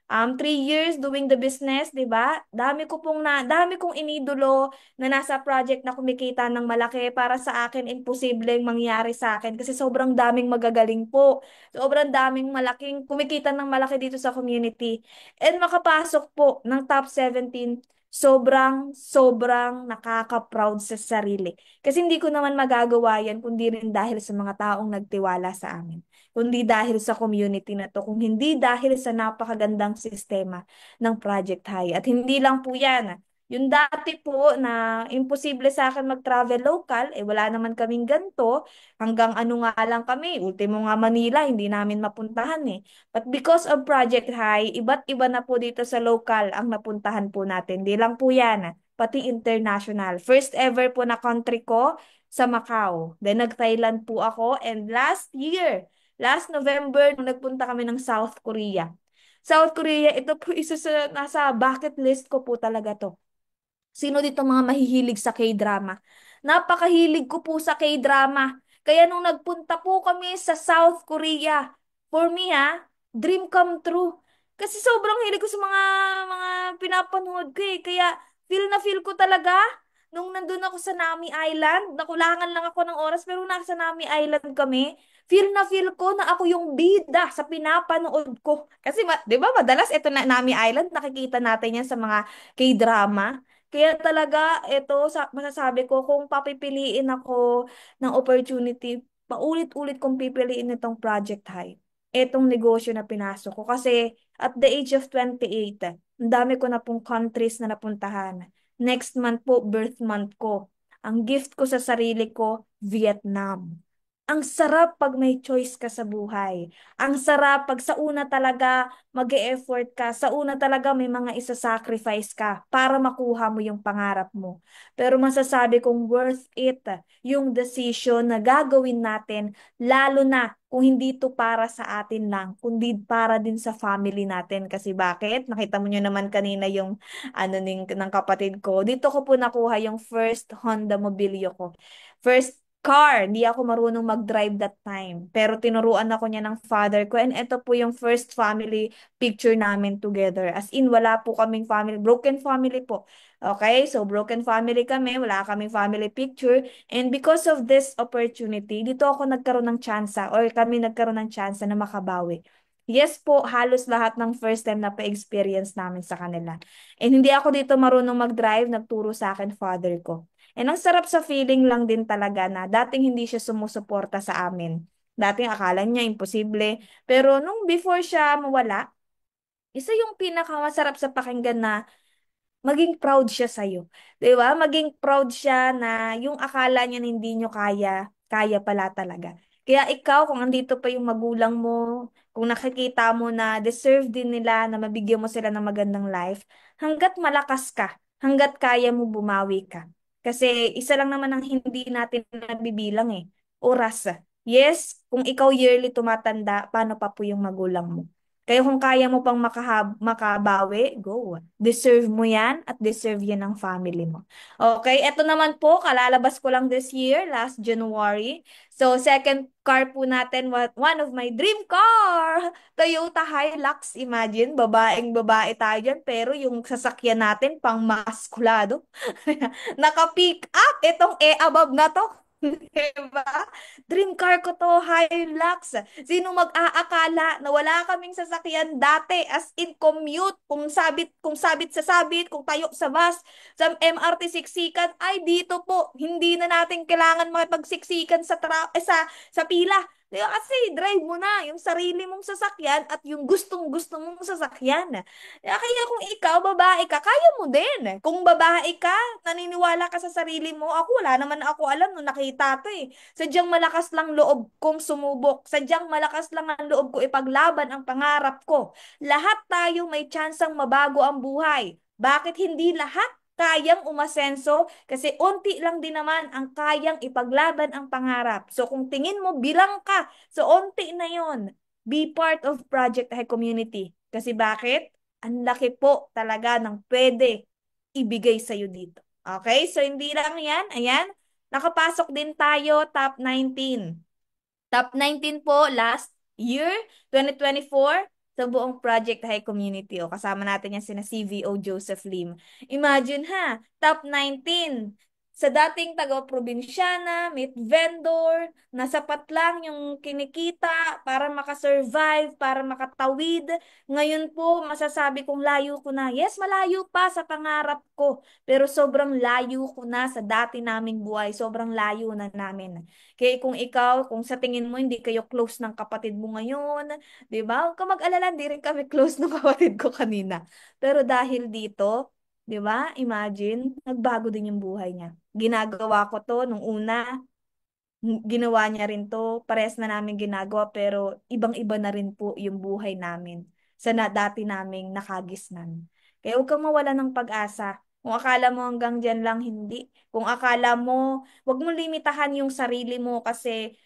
3 years doing the business, 'di ba? Dami kong inidolo na nasa project na kumikita ng malaki para sa akin imposibleng mangyari sa akin kasi sobrang daming magagaling po. Sobrang daming malaking kumikita ng malaki dito sa community. And makapasok po ng top 17, sobrang nakaka-proud sa sarili. Kasi hindi ko naman magagawa yan kundi rin dahil sa mga taong nagtiwala sa amin. Kundi dahil sa community na to, kung hindi dahil sa napakagandang sistema ng Project High. At hindi lang po yan. Yung dati po na imposible sa akin mag-travel local, wala naman kaming ganito. Hanggang ano nga lang kami, ultimo nga Manila, hindi namin mapuntahan eh. But because of Project High, iba't iba na po dito sa local ang napuntahan po natin. Di lang po yan, pati international. First ever po na country ko sa Macau. Then nag-Thailand po ako. And last year, last November, nung nagpunta kami ng South Korea. South Korea, ito po isa sa nasa bucket list ko po talaga to. Sino dito mga mahihilig sa K-drama? Napakahilig ko po sa K-drama. Kaya nung nagpunta po kami sa South Korea, for me dream come true. Kasi sobrang hilig ko sa mga pinapanood ko eh. Kaya feel na feel ko talaga nung nandun ako sa Nami Island. Nakulangan lang ako ng oras pero nasa Nami Island kami. Feel na feel ko na ako yung bida sa pinapanood ko. Kasi 'di ba madalas ito na Nami Island nakikita natin yan sa mga K-drama. Kaya talaga, masasabi ko, kung papipiliin ako ng opportunity, paulit-ulit kong pipiliin itong Project High. Itong negosyo na pinasok ko. Kasi at the age of 28, ang dami ko na pong countries na napuntahan. Next month po, birth month ko. Ang gift ko sa sarili ko, Vietnam. Ang sarap pag may choice ka sa buhay. Ang sarap pag sa una talaga mag-e-effort ka. Sa una talaga may mga isa-sacrifice ka para makuha mo yung pangarap mo. Pero masasabi kong worth it yung decision na gagawin natin, lalo na kung hindi to para sa atin lang, kundi para din sa family natin. Kasi bakit? Nakita mo nyo naman kanina yung ng kapatid ko. Dito ko po nakuha yung first Honda Mobilio ko. First car. Hindi ako marunong mag-drive that time. Pero tinuruan ako niya ng father ko. And ito po yung first family picture namin together. As in, wala po kaming family. Broken family po. Okay? So, broken family kami. Wala kaming family picture. And because of this opportunity, dito ako nagkaroon ng tsansa or kami nagkaroon ng tsansa na makabawi. Yes po, halos lahat ng first time na pa-experience namin sa kanila. And hindi ako dito marunong mag-drive, nagturo sa akin father ko. And ang sarap sa feeling lang din talaga na dating hindi siya sumusuporta sa amin. Dating akala niya imposible. Pero nung before siya mawala, isa yung pinakamasarap sa pakinggan na maging proud siya sa'yo. 'Di ba? Maging proud siya na yung akala niya na hindi nyo kaya, kaya pala talaga. Kaya ikaw, kung andito pa yung magulang mo, kung nakikita mo na deserve din nila na mabigyan mo sila ng magandang life, hanggat malakas ka, hanggat kaya mo bumawi ka. Kasi isa lang naman ang hindi natin nabibilang oras. Yes, kung ikaw yearly tumatanda, paano pa po yung magulang mo? Kaya kung kaya mo pang makabawi, go. Deserve mo yan at deserve yan ng family mo. Okay, eto naman po, kalalabas ko lang this year, last January. So, second car po natin, one of my dream car, Toyota Hilux. Imagine, babaeng babae tayo dyan, pero yung sasakyan natin, pang maskulado. Naka-pick up, itong above na to. Diba? Dream car ko to, Hilux. Sino mag-aakala na wala kaming sasakyan dati as in commute, kung sabit sa sabit, kung tayo sa bus, sa MRT siksikan, ay dito po, hindi na natin kailangan makipagsiksikan sa pila. Di ba? Kasi drive mo na yung sarili mong sasakyan at yung gustong-gusto mong sasakyan. Kaya kung ikaw, babae ka, kaya mo din. Kung babae ka, naniniwala ka sa sarili mo, ako wala naman ako alam nung nakita to eh. Sadyang malakas lang loob kong sumubok. Sadyang malakas lang ang loob ko ipaglaban ang pangarap ko. Lahat tayo may tsansang mabago ang buhay. Bakit hindi lahat kayang umasenso? Kasi unti lang din naman ang kayang ipaglaban ang pangarap. So kung tingin mo bilang ka, so unti na yon. Be part of Project High Community. Kasi bakit? Ang laki po talaga ng pwede ibigay sa'yo dito. Okay? So hindi lang yan. Ayan. Nakapasok din tayo top 19. Top 19 po last year, 2024, sa buong Project High Community. O, kasama natin yan sina CVO Joseph Lim. Imagine ha, top 19. Sa dating taga-probinsyana, meat vendor, na sapat lang yung kinikita para makasurvive, para makatawid. Ngayon po, masasabi kong layo ko na. Yes, malayo pa sa pangarap ko. Pero sobrang layo ko na sa dati naming buhay. Sobrang layo na namin. Kaya kung ikaw, kung sa tingin mo hindi kayo close ng kapatid mo ngayon, 'di ba? Huwag ka mag-alala, hindi rin kami close ng kapatid ko kanina. Pero dahil dito, 'Di ba? Imagine, nagbago din yung buhay niya. Ginagawa ko to nung una, ginawa niya rin to, parehas na namin ginagawa, pero ibang-iba na rin po yung buhay namin sa dati naming nakagisnan. Kaya huwag kang mawala ng pag-asa. Kung akala mo hanggang dyan lang, hindi. Kung akala mo, huwag mo limitahan yung sarili mo kasi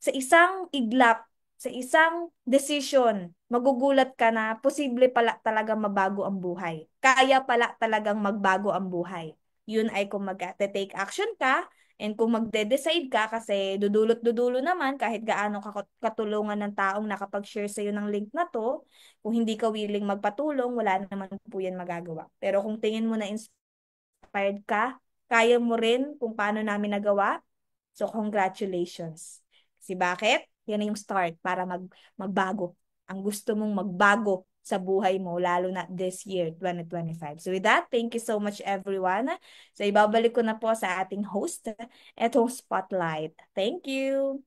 sa isang iglap, sa isang decision, magugulat ka na posible pala talaga mabago ang buhay. Kaya pala talagang magbago ang buhay. Yun ay kung mag-take action ka and kung magde-decide ka kasi dudulot-dudulo naman kahit gaano katulungan ng taong nakapag-share sa iyo ng link na to, kung hindi ka willing magpatulong, wala naman po yan magagawa. Pero kung tingin mo na inspired ka, kaya mo rin kung paano namin nagawa, so congratulations. Kasi bakit? Yan na yung start para magbago. Ang gusto mong magbago sa buhay mo, lalo na this year, 2025. So with that, thank you so much everyone. So ibabalik ko na po sa ating host, etong spotlight. Thank you.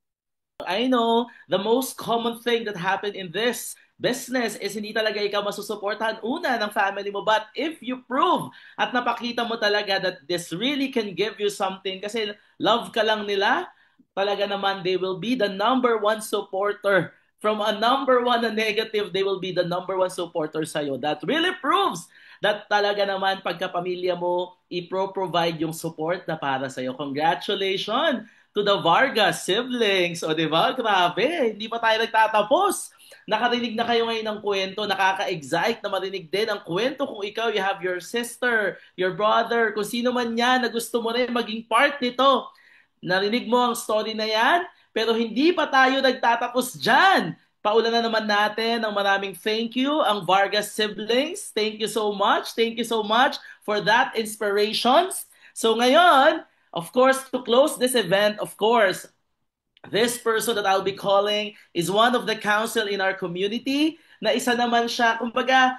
I know the most common thing that happened in this business is hindi talaga ikaw masusuportahan una ng family mo. But if you prove at napakita mo talaga that this really can give you something kasi love ka lang nila, talaga naman they will be the number one supporter. From a number one na negative, they will be the number one supporter sa'yo. That really proves that talaga naman pagkapamilya mo, i-provide yung support na para sa'yo. Congratulations to the Vargas siblings. O di ba? Grabe, hindi pa tayo nagtatapos. Nakarinig na kayo ngayon ng kwento, nakaka-excite na marinig din ang kwento kung ikaw, you have your sister, your brother, kung sino man yan na gusto mo rin maging part nito. Narinig mo ang story na yan, pero hindi pa tayo nagtatapos dyan. Paulan na naman natin ng maraming thank you, ang Vargas siblings. Thank you so much. Thank you so much for that inspirations. So ngayon, of course, to close this event, of course, this person that I'll be calling is one of the council in our community na isa naman siya, kumbaga,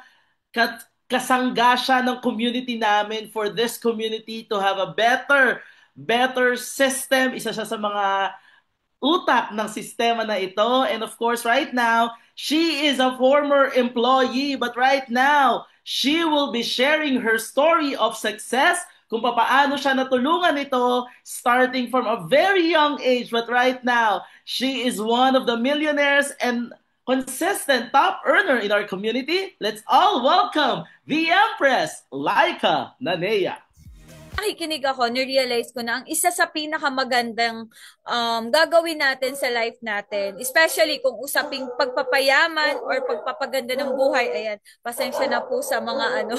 kasangga siya ng community namin for this community to have a better system. Isa siya sa mga utak ng sistema na ito. And of course, right now, she is a former employee, but right now, she will be sharing her story of success kung paano siya natulungan ito starting from a very young age. But right now, she is one of the millionaires and consistent top earner in our community. Let's all welcome the Empress, Laika Nanea. Nakikinig ako, nirealize ko na ang isa sa pinakamagandang gagawin natin sa life natin, especially kung usaping pagpapayaman or pagpapaganda ng buhay, ayan, pasensya na po sa mga ano,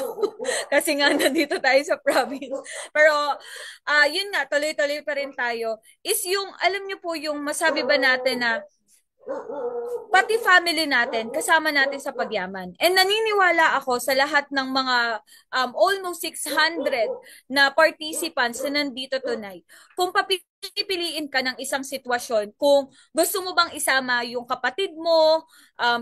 kasi nga nandito tayo sa province. Pero, yun nga, tuloy-tuloy pa rin tayo, is yung, alam niyo po yung masabi ba natin na pati family natin, kasama natin sa pagyaman. And naniniwala ako sa lahat ng mga almost 600 na participants na nandito tonight. Kung pipiliin ka ng isang sitwasyon, kung gusto mo bang isama yung kapatid mo,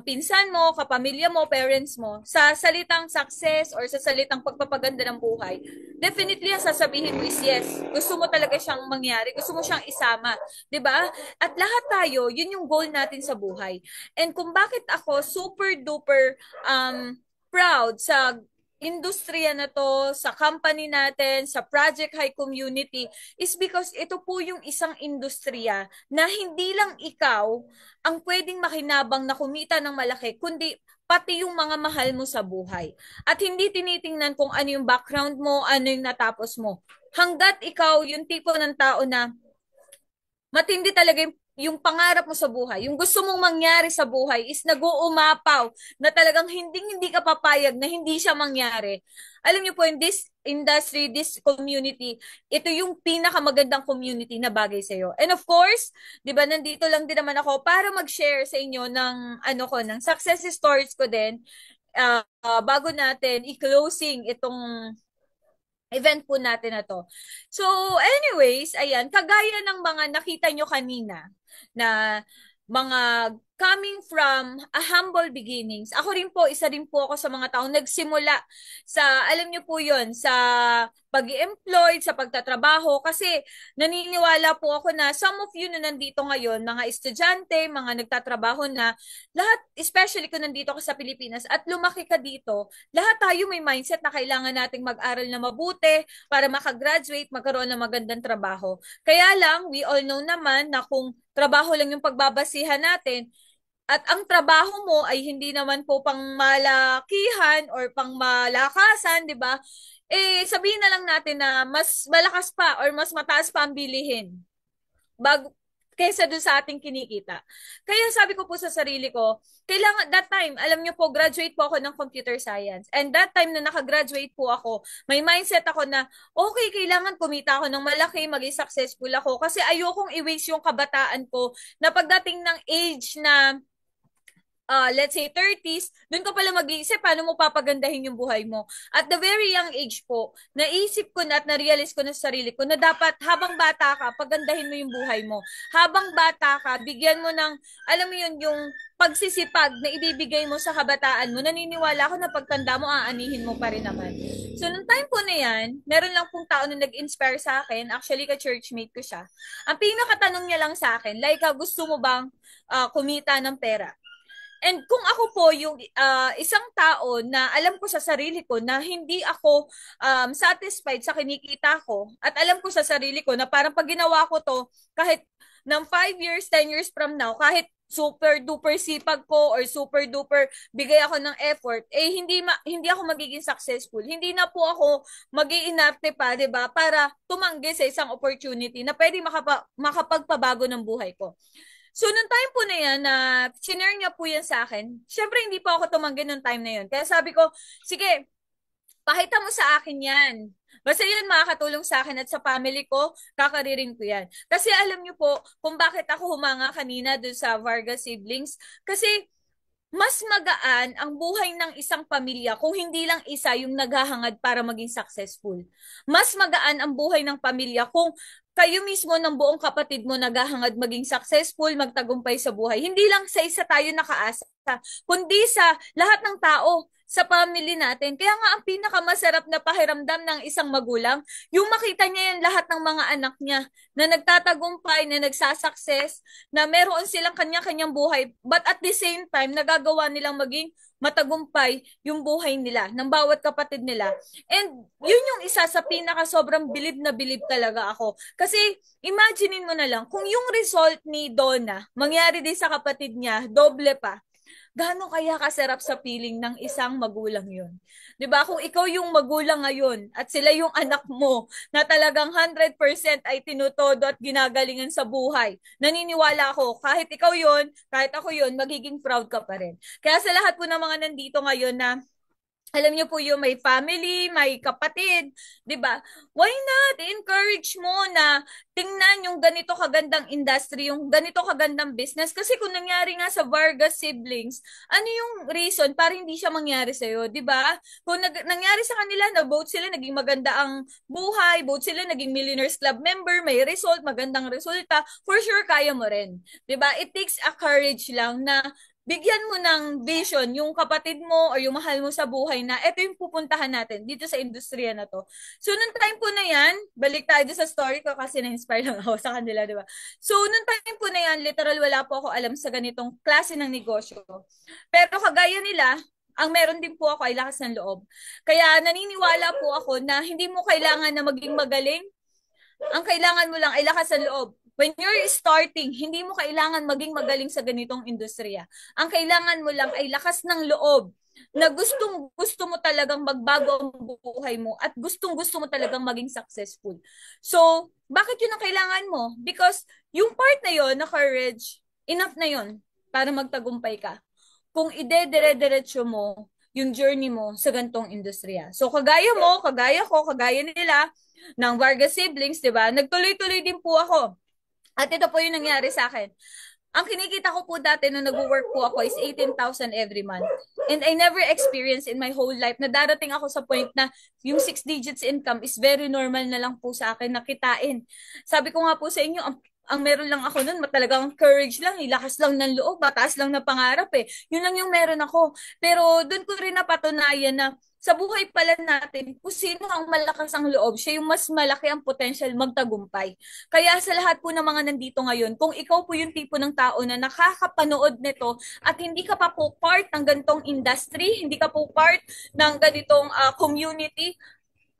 pinsan mo, kapamilya mo, parents mo, sa salitang success or sa salitang pagpapaganda ng buhay, definitely ang sasabihin mo is yes. Gusto mo talaga siyang mangyari, gusto mo siyang isama. 'Di ba? At lahat tayo, yun yung goal natin sa buhay. And kung bakit ako super duper proud sa industriya na to, sa company natin, sa Project High Community, is because ito po yung isang industriya na hindi lang ikaw ang pwedeng makinabang na kumita ng malaki, kundi pati yung mga mahal mo sa buhay. At hindi tinitingnan kung ano yung background mo, ano yung natapos mo. Hanggat ikaw yung tipo ng tao na matindi talaga yung pangarap mo sa buhay, yung gusto mong mangyari sa buhay is nag-uumapaw na talagang hindi ka papayag na hindi siya mangyari. Alam niyo po, in this industry, this community, ito yung pinakamagandang community na bagay sa iyo. And of course, 'di ba, nandito lang din naman ako para mag-share sa inyo ng ng success stories ko din. Bago natin i-closing itong event po natin na to. So, anyways, ayan, kagaya ng mga nakita nyo kanina na mga coming from a humble beginnings. Ako rin po, isa rin po ako sa mga taong nagsimula sa, alam niyo po yon, sa pag-employed, sa pagtatrabaho, kasi naniniwala po ako na some of you na nandito ngayon, mga estudyante, mga nagtatrabaho na, lahat, especially kung nandito ka sa Pilipinas at lumaki ka dito, lahat tayo may mindset na kailangan nating mag-aral na mabuti para makagraduate, magkaroon ng magandang trabaho. Kaya lang, we all know naman na kung trabaho lang yung pagbabasihan natin, at ang trabaho mo ay hindi naman po pang malakihan or pang malakasan, di ba? Sabihin na lang natin na mas malakas pa or mas mataas pa ang bilihin bago kaysa dun sa ating kinikita. Kaya sabi ko po sa sarili ko, kailangan, that time, alam nyo po, graduate po ako ng computer science. And that time na nakagraduate po ako, may mindset ako na, okay, kailangan kumita ako ng malaki, maging successful ako. Kasi ayokong i-waste yung kabataan ko na pagdating ng age na let's say 30s, dun ka pala mag-iisip paano mo papagandahin yung buhay mo. At the very young age po, naisip ko na at na-realize ko na sa sarili ko na dapat habang bata ka, pagandahin mo yung buhay mo. Habang bata ka, bigyan mo ng, alam mo yun, yung pagsisipag na ibibigay mo sa kabataan mo. Naniniwala ako na pagtanda mo, aanihin mo pa rin naman. So, nung time po na yan, meron lang pong tao na nag-inspire sa akin. Actually, ka-churchmate ko siya. Ang pinakatanong niya lang sa akin, Laika, gusto mo bang kumita ng pera? And kung ako po yung isang tao na alam ko sa sarili ko na hindi ako satisfied sa kinikita ko at alam ko sa sarili ko na parang pag ginawa ko to kahit ng 5 years, 10 years from now, kahit super duper sipag ko or super duper bigay ako ng effort, hindi ako magiging successful. Hindi na po ako mag-iinarte pa, 'di ba? Para tumanggi sa isang opportunity na pwede makapagpabago ng buhay ko. So, nung time po na yan, na sinare niya po yan sa akin, syempre hindi po ako tumanggi nung time na yun. Kaya sabi ko, sige, pakita mo sa akin yan. Basta yun makakatulong sa akin at sa family ko, kakaririn ko yan. Kasi alam niyo po kung bakit ako humanga kanina dun sa Vargas siblings. Kasi mas magaan ang buhay ng isang pamilya kung hindi lang isa yung naghahangad para maging successful. Mas magaan ang buhay ng pamilya kung kayo mismo ng buong kapatid mo naghahangad maging successful, magtagumpay sa buhay. Hindi lang sa isa tayo nakaasa, kundi sa lahat ng tao sa family natin. Kaya nga ang pinakamasarap na pakiramdam ng isang magulang, yung makita niya yung lahat ng mga anak niya na nagtatagumpay, na nagsasucess, na meron silang kanya-kanyang buhay, but at the same time, nagagawa nilang maging matagumpay yung buhay nila, ng bawat kapatid nila. And yun yung isa sa pinaka sobrang bilib na bilib talaga ako. Kasi imaginein mo na lang, kung yung result ni Donna, mangyari din sa kapatid niya, doble pa, gaano kaya kasarap sa feeling ng isang magulang yun? 'Di ba? Kung ikaw yung magulang ngayon at sila yung anak mo na talagang 100% ay tinutodo at ginagalingan sa buhay, naniniwala ako, kahit ikaw yun, kahit ako yun, magiging proud ka pa rin. Kaya sa lahat po ng mga nandito ngayon na alam niyo po yung may family, may kapatid, 'di ba? Why not encourage mo na tingnan yung ganito kagandang industry, yung ganito kagandang business kasi kung nangyari nga sa Vargas siblings, ano yung reason para hindi siya mangyari sa iyo, 'di ba? Kung nangyari sa kanila na both sila naging maganda ang buhay, both sila naging Millionaires Club member, may result, magandang resulta, for sure kaya mo rin. 'Di ba? It takes a courage lang na bigyan mo ng vision yung kapatid mo or yung mahal mo sa buhay na ito yung pupuntahan natin dito sa industriya na to. So, nung time po na yan, balik tayo sa story ko kasi na-inspire lang ako sa kanila, di ba? So, nung time po na yan, literal wala po ako alam sa ganitong klase ng negosyo. Pero kagaya nila, ang meron din po ako ay lakas ng loob. Kaya naniniwala po ako na hindi mo kailangan na maging magaling. Ang kailangan mo lang ay lakas ng loob. When you're starting, hindi mo kailangan maging magaling sa ganitong industriya. Ang kailangan mo lang ay lakas ng loob na gusto mo talagang magbago ang buhay mo at gusto mo talagang maging successful. So, bakit yun ang kailangan mo? Because yung part na yun, na courage, enough na yun para magtagumpay ka. Kung ide-dire-diretso mo yung journey mo sa gantong industriya. So, kagaya mo, kagaya ko, kagaya nila, ng Vargas siblings, di ba? Nagtuloy-tuloy din po ako. At ito po yung nangyari sa akin. Ang kinikita ko po dati nung nag-work po ako is 18,000 every month. And I never experienced in my whole life na darating ako sa point na yung 6 digits income is very normal na lang po sa akin na kitain. Sabi ko nga po sa inyo, ang meron lang ako nun, talagang courage lang, lakas lang ng loob, mataas lang na pangarap eh. Yun lang yung meron ako. Pero doon ko rin napatunayan na sa buhay pala natin, kung sino ang malakas ang loob, siya yung mas malaki ang potential magtagumpay. Kaya sa lahat po ng mga nandito ngayon, kung ikaw po yung tipo ng tao na nakakapanood nito at hindi ka pa po part ng ganitong industry, hindi ka po part ng ganitong community,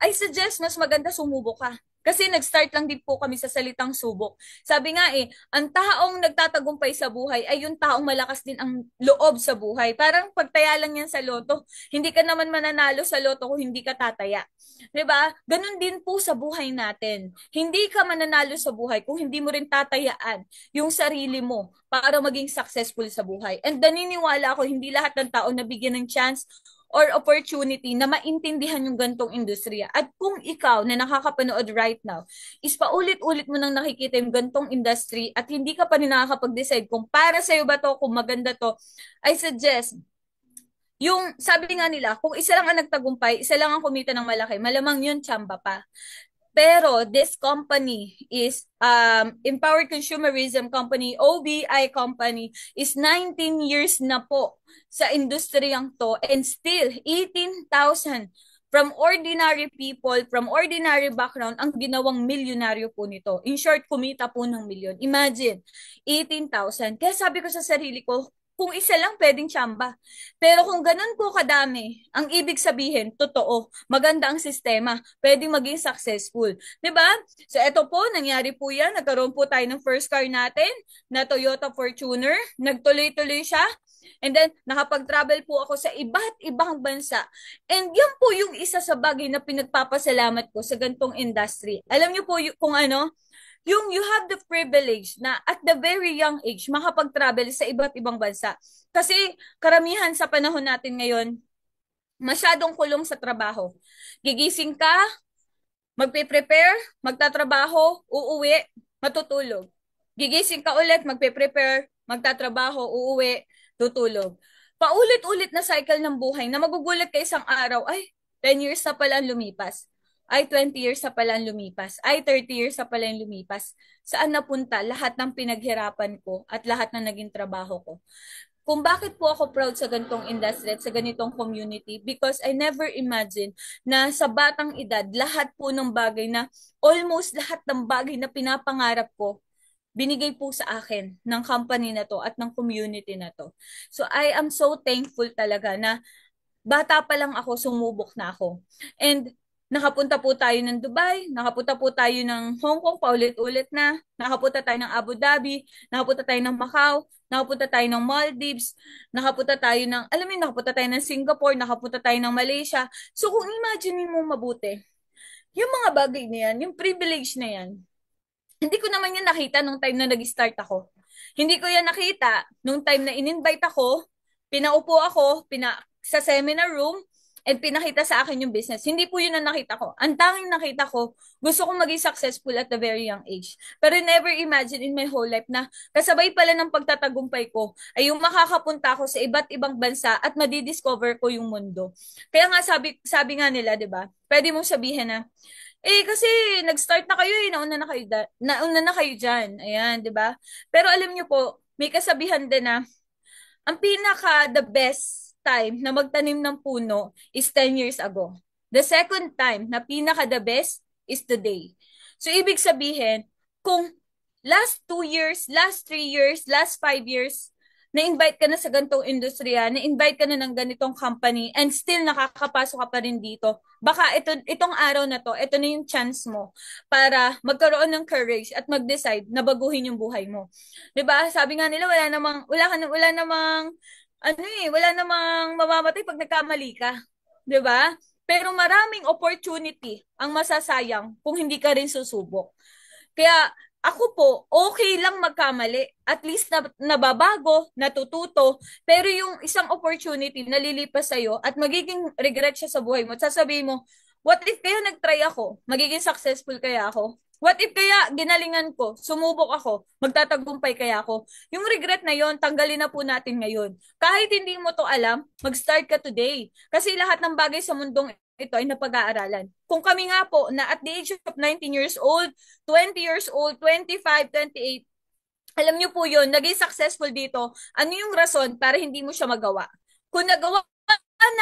I suggest mas maganda sumubok ka. Kasi nag-start lang din po kami sa salitang subok. Sabi nga ang taong nagtatagumpay sa buhay ay yung taong malakas din ang loob sa buhay. Parang pagtaya lang yan sa loto. Hindi ka naman mananalo sa loto kung hindi ka tataya. 'Di ba? Ganun din po sa buhay natin. Hindi ka mananalo sa buhay kung hindi mo rin tatayaan yung sarili mo para maging successful sa buhay. And naniniwala ako, hindi lahat ng tao nabigyan ng chance or opportunity na maintindihan yung gantong industriya. At kung ikaw na nakakapanood right now, is paulit-ulit mo nang nakikita yung gantong industry at hindi ka pa rin nakakapag-decide kung para sa'yo ba to, kung maganda to, I suggest, yung sabi nga nila, kung isa lang ang nagtagumpay, isa lang ang kumita ng malaki, malamang yun, tsamba pa. Pero this company is Empowered Consumerism Company, OBI Company, is 19 years na po sa industriyang to and still 18,000 from ordinary people, from ordinary background, ang ginawang milyonaryo po nito. In short, kumita po ng milyon. Imagine, 18,000. Kaya sabi ko sa sarili ko, kung isa lang pwedeng tsamba. Pero kung ganun po kadami, ang ibig sabihin, totoo, maganda ang sistema, pwedeng maging successful. 'Di ba? So eto po, nangyari po yan. Nagkaroon po tayo ng first car natin na Toyota Fortuner. Nagtuloy-tuloy siya. And then, nakapag-travel po ako sa iba't ibang bansa. And yan po yung isa sa bagay na pinagpapasalamat ko sa gantong industry. Alam niyo po kung ano, yung you have the privilege na at the very young age makapag-travel sa iba't ibang bansa. Kasi karamihan sa panahon natin ngayon, masyadong kulong sa trabaho. Gigising ka, magpe-prepare, magtatrabaho, uuwi, matutulog. Gigising ka ulit, magpe-prepare, magtatrabaho, uuwi, tutulog. Paulit-ulit na cycle ng buhay na magugulat ka isang araw, ay, 10 years na pala ang lumipas. Ay, 20 years na pala ang lumipas. Ay, 30 years na pala ang lumipas. Saan napunta lahat ng pinaghirapan ko at lahat ng naging trabaho ko? Kung bakit po ako proud sa ganitong industry at sa ganitong community, because I never imagined na sa batang edad, lahat po ng bagay na, almost lahat ng bagay na pinapangarap ko, binigay po sa akin ng company na to at ng community na to. So I am so thankful talaga na bata pa lang ako, sumubok na ako. And nakapunta po tayo ng Dubai, nakapunta po tayo ng Hong Kong, paulit-ulit na, nakapunta tayo ng Abu Dhabi, nakapunta tayo ng Macau, nakapunta tayo ng Maldives, nakapunta tayo ng, alam mo, nakapunta tayo ng Singapore, nakapunta tayo ng Malaysia. So kung imagine mo mabuti, yung mga bagay na yan, yung privilege na yan, hindi ko naman yan nakita nung time na nag-start ako. Hindi ko yan nakita nung time na in-invite ako, pinaupo ako, sa seminar room, and pinakita sa akin yung business. Hindi po yun ang nakita ko. Ang tanging nakita ko, gusto kong maging successful at a very young age. Pero never imagine in my whole life na kasabay pala ng pagtatagumpay ko ay yung makakapunta ako sa iba't ibang bansa at madidiscover ko yung mundo. Kaya nga sabi nga nila, 'di ba? Pwede mong sabihin na kasi nag-start na kayo nauna na kayo diyan. Ayan, 'di ba? Pero alam niyo po, may kasabihan din na ang pinaka the best time na magtanim ng puno is 10 years ago. The second time na pinaka the best is today. So ibig sabihin, kung last 2 years, last 3 years, last 5 years, na-invite ka na sa ganitong industriya, na-invite ka na ng ganitong company, and still nakakapasok ka pa rin dito, baka itong araw na to, ito na yung chance mo para magkaroon ng courage at mag-decide na baguhin yung buhay mo. 'Di ba? Sabi nga nila, wala namang mamamatay pag nagkamali ka. 'Di ba? Pero maraming opportunity ang masasayang kung hindi ka rin susubok. Kaya ako po, okay lang magkamali. At least nababago, natututo. Pero yung isang opportunity na lilipas sa'yo at magiging regret siya sa buhay mo at sasabihin mo, what if kaya nag-try ako? Magiging successful kaya ako? What if kaya ginalingan ko, sumubok ako, magtatagumpay kaya ako? Yung regret na yon, tanggalin na po natin ngayon. Kahit hindi mo to alam, mag-start ka today. Kasi lahat ng bagay sa mundong ito ay napag-aaralan. Kung kami nga po na at the age of 19 years old, 20 years old, 25, 28, alam niyo po yun, naging successful dito, ano yung rason para hindi mo siya magawa? Kung nagawa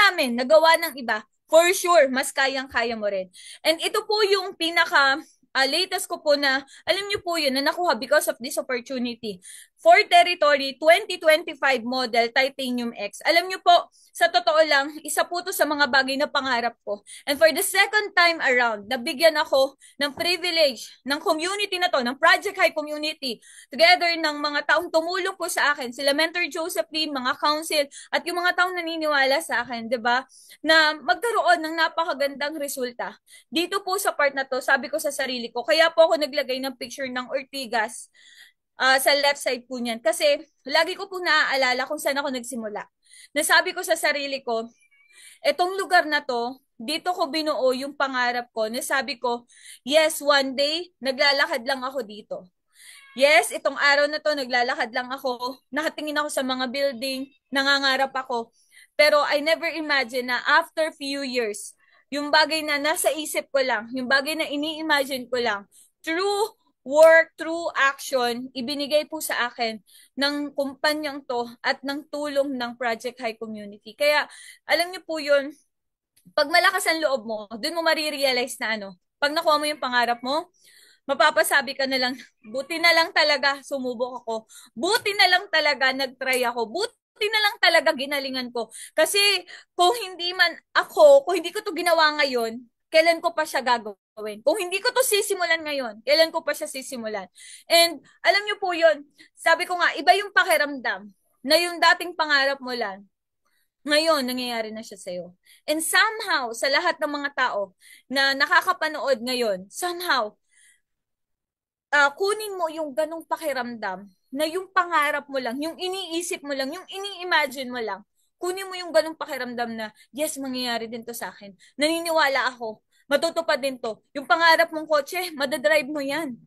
namin, nagawa ng iba, for sure, mas kayang-kaya mo rin. And ito po yung pinaka latest ko po na, alam niyo po yun, na nakuha because of this opportunity. For Territory 2025 model Titanium X. Alam niyo po, sa totoo lang, isa po to sa mga bagay na pangarap ko. And for the second time around, nabigyan ako ng privilege ng community na to, ng Project High Community, together ng mga taong tumulong po sa akin, sila Mentor Joseph Lee, mga council, at yung mga taong naniniwala sa akin, di ba, na magkaroon ng napakagandang resulta. Dito po sa part na to, sabi ko sa sarili ko, kaya po ako naglagay ng picture ng Ortigas sa left side po niyan. Kasi lagi ko po naaalala kung saan ako nagsimula. Nasabi ko sa sarili ko, etong lugar na to, dito ko binuo yung pangarap ko. Nasabi ko, yes, one day, naglalakad lang ako dito. Yes, itong araw na to, naglalakad lang ako, nakatingin ako sa mga building, nangangarap ako. Pero I never imagine na after few years, yung bagay na nasa isip ko lang, yung bagay na ini-imagine ko lang, through work, through action, ibinigay po sa akin ng kumpanyang to at ng tulong ng Project High Community. Kaya, alam niyo po yun, pag malakas ang loob mo, dun mo marirealize na pag nakuha mo yung pangarap mo, mapapasabi ka na lang, buti na lang talaga sumubok ako. Buti na lang talaga nagtry ako. Buti na lang talaga ginalingan ko. Kasi kung hindi man ako, kung hindi ko to ginawa ngayon, kailan ko pa siya gagawin? Kung hindi ko to sisimulan ngayon, kailan ko pa siya sisimulan? And alam niyo po yun, sabi ko nga, iba yung pakiramdam na yung dating pangarap mo lang, ngayon, nangyayari na siya sa'yo. And somehow, sa lahat ng mga tao na nakakapanood ngayon, somehow, kunin mo yung ganong pakiramdam na yung pangarap mo lang, yung iniisip mo lang, yung ini-imagine mo lang, kunin mo yung ganong pakiramdam na, yes, mangyayari din to sa akin. Naniniwala ako, matutupad din to. Yung pangarap mong kotse, madadrive mo yan.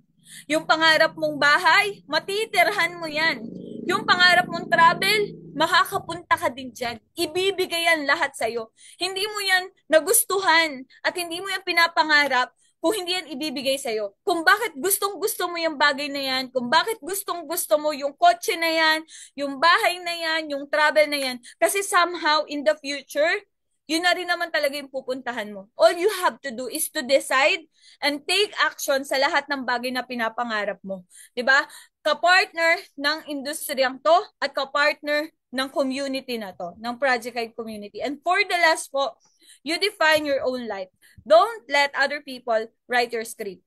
Yung pangarap mong bahay, matitirhan mo yan. Yung pangarap mong travel, makakapunta ka din dyan. Ibibigay yan lahat sa'yo. Hindi mo yan nagustuhan at hindi mo yan pinapangarap kung hindi yan ibibigay sa'yo. Kung bakit gustong-gusto mo yung bagay na yan, kung bakit gustong-gusto mo yung kotse na yan, yung bahay na yan, yung travel na yan. Kasi somehow in the future, yun na rin naman talaga yung pupuntahan mo. All you have to do is to decide and take action sa lahat ng bagay na pinapangarap mo. 'Di ba? Ka-partner ng industriyang to at ka-partner ng community na to, ng Project High Community. And for the last po, you define your own life. Don't let other people write your script.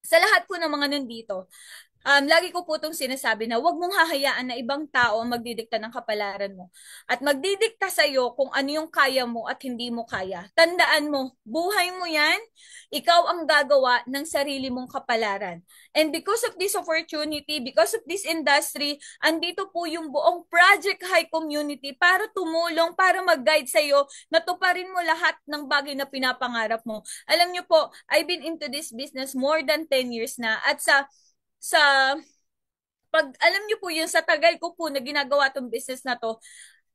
Sa lahat po ng mga nandito, lagi ko po itong sinasabi na huwag mong hahayaan na ibang tao ang magdidikta ng kapalaran mo. At magdidikta sa'yo kung ano yung kaya mo at hindi mo kaya. Tandaan mo, buhay mo yan, ikaw ang gagawa ng sarili mong kapalaran. And because of this opportunity, because of this industry, andito po yung buong Project High Community para tumulong, para mag-guide sa'yo na tuparin mo lahat ng bagay na pinapangarap mo. Alam niyo po, I've been into this business more than 10 years na at sa pag alam niyo po yun, sa tagal ko po na ginagawa tong business na to,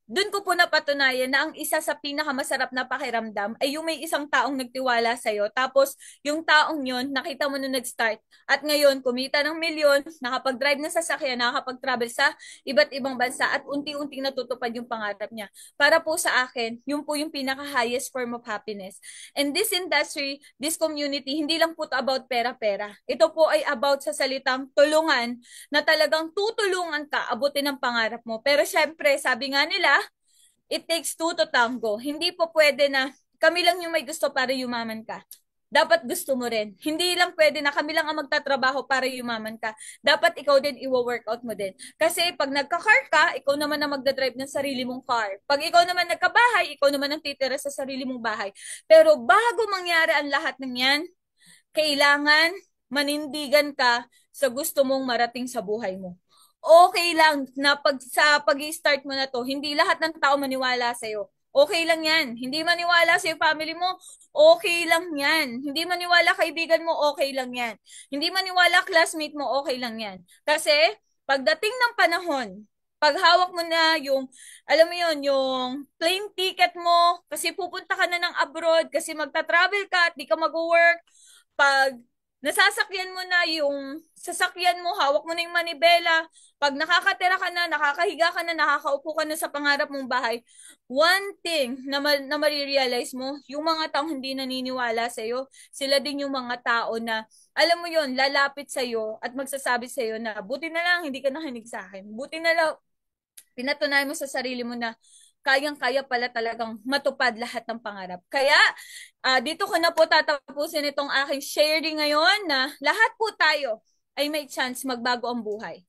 doon ko po napatunayan na ang isa sa pinakamasarap na pakiramdam ay yung may isang taong nagtiwala sa'yo. Tapos, yung taong yun, nakita mo nung nag-start. At ngayon, kumita ng milyon, nakapag-drive na sasakyan, nakapag-travel sa iba't ibang bansa at unti-unting natutupad yung pangarap niya. Para po sa akin, yun po yung pinaka-highest form of happiness. And this industry, this community, hindi lang po about pera-pera. Ito po ay about sa salitang tulungan na talagang tutulungan ka abutin ang pangarap mo. Pero syempre, sabi nga nila, it takes two to tango. Hindi po pwede na kami lang yung may gusto para yumaman ka. Dapat gusto mo rin. Hindi lang pwede na kami lang ang magtatrabaho para yumaman ka. Dapat ikaw din i-workout mo din. Kasi pag nagka-car ka, ikaw naman ang magdadrive ng sarili mong car. Pag ikaw naman nagka-bahay, ikaw naman ang titira sa sarili mong bahay. Pero bago mangyari ang lahat ng yan, kailangan manindigan ka sa gusto mong marating sa buhay mo. Okay lang na sa pag-i-start mo na to, hindi lahat ng tao maniwala sa'yo. Okay lang yan. Hindi maniwala sa family mo, okay lang yan. Hindi maniwala kaibigan mo, okay lang yan. Hindi maniwala classmate mo, okay lang yan. Kasi pagdating ng panahon, Pag hawak mo na yung, alam mo yun, yung plane ticket mo, kasi pupunta ka na ng abroad, kasi magta-travel ka at di ka mag-work, pag nasasakyan mo na yung sasakyan mo, hawak mo na yung manibela, pag nakakatira ka na, nakakahiga ka na, nakakaupo ka na sa pangarap mong bahay, one thing na marirealize mo, yung mga taong hindi naniniwala sa'yo, sila din yung mga tao na, alam mo yun, lalapit sa'yo at magsasabi sa'yo na, buti na lang, hindi ka nakinig sa akin. Buti na lang, pinatunayan mo sa sarili mo na kayang-kaya pala talagang matupad lahat ng pangarap. Kaya, dito ko na po tatapusin itong aking sharing ngayon na lahat po tayo ay may chance magbago ang buhay.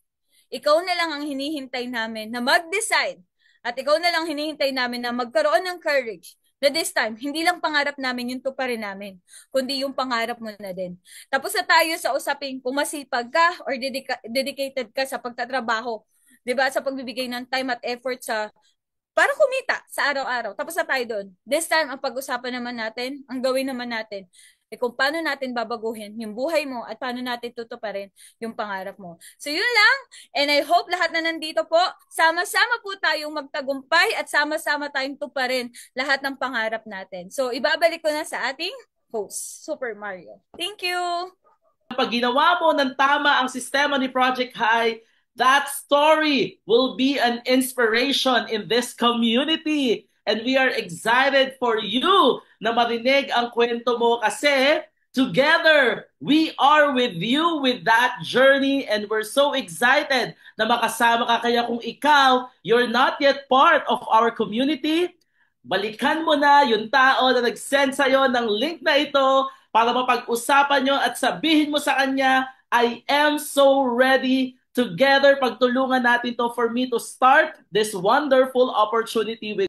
Ikaw na lang ang hinihintay namin na mag-decide at ikaw na lang hinihintay namin na magkaroon ng courage na this time, hindi lang pangarap namin yung tuparin namin, kundi yung pangarap mo na din. Tapos na tayo sa usaping kung masipag ka or dedicated ka sa pagtatrabaho, 'di ba? Sa pagbibigay ng time at effort sa para kumita sa araw-araw. Tapos na tayo doon. This time, ang pag-usapan naman natin, ang gawin naman natin, kung paano natin babaguhin yung buhay mo at paano natin tutuparin yung pangarap mo. So yun lang, and I hope lahat na nandito po, sama-sama po tayong magtagumpay at sama-sama tayong tuparin lahat ng pangarap natin. So ibabalik ko na sa ating host, Super Mario. Thank you! Pag ginawa mo ng tama ang sistema ni Project High, that story will be an inspiration in this community. And we are excited for you na marinig ang kwento mo kasi together, we are with you with that journey and we're so excited na makasama ka. Kaya kung ikaw, you're not yet part of our community, balikan mo na yung tao na nag-send sa'yo ng link na ito para mapag-usapan nyo at sabihin mo sa kanya, I am so ready. Together, pagtulungan natin to for me to start this wonderful opportunity with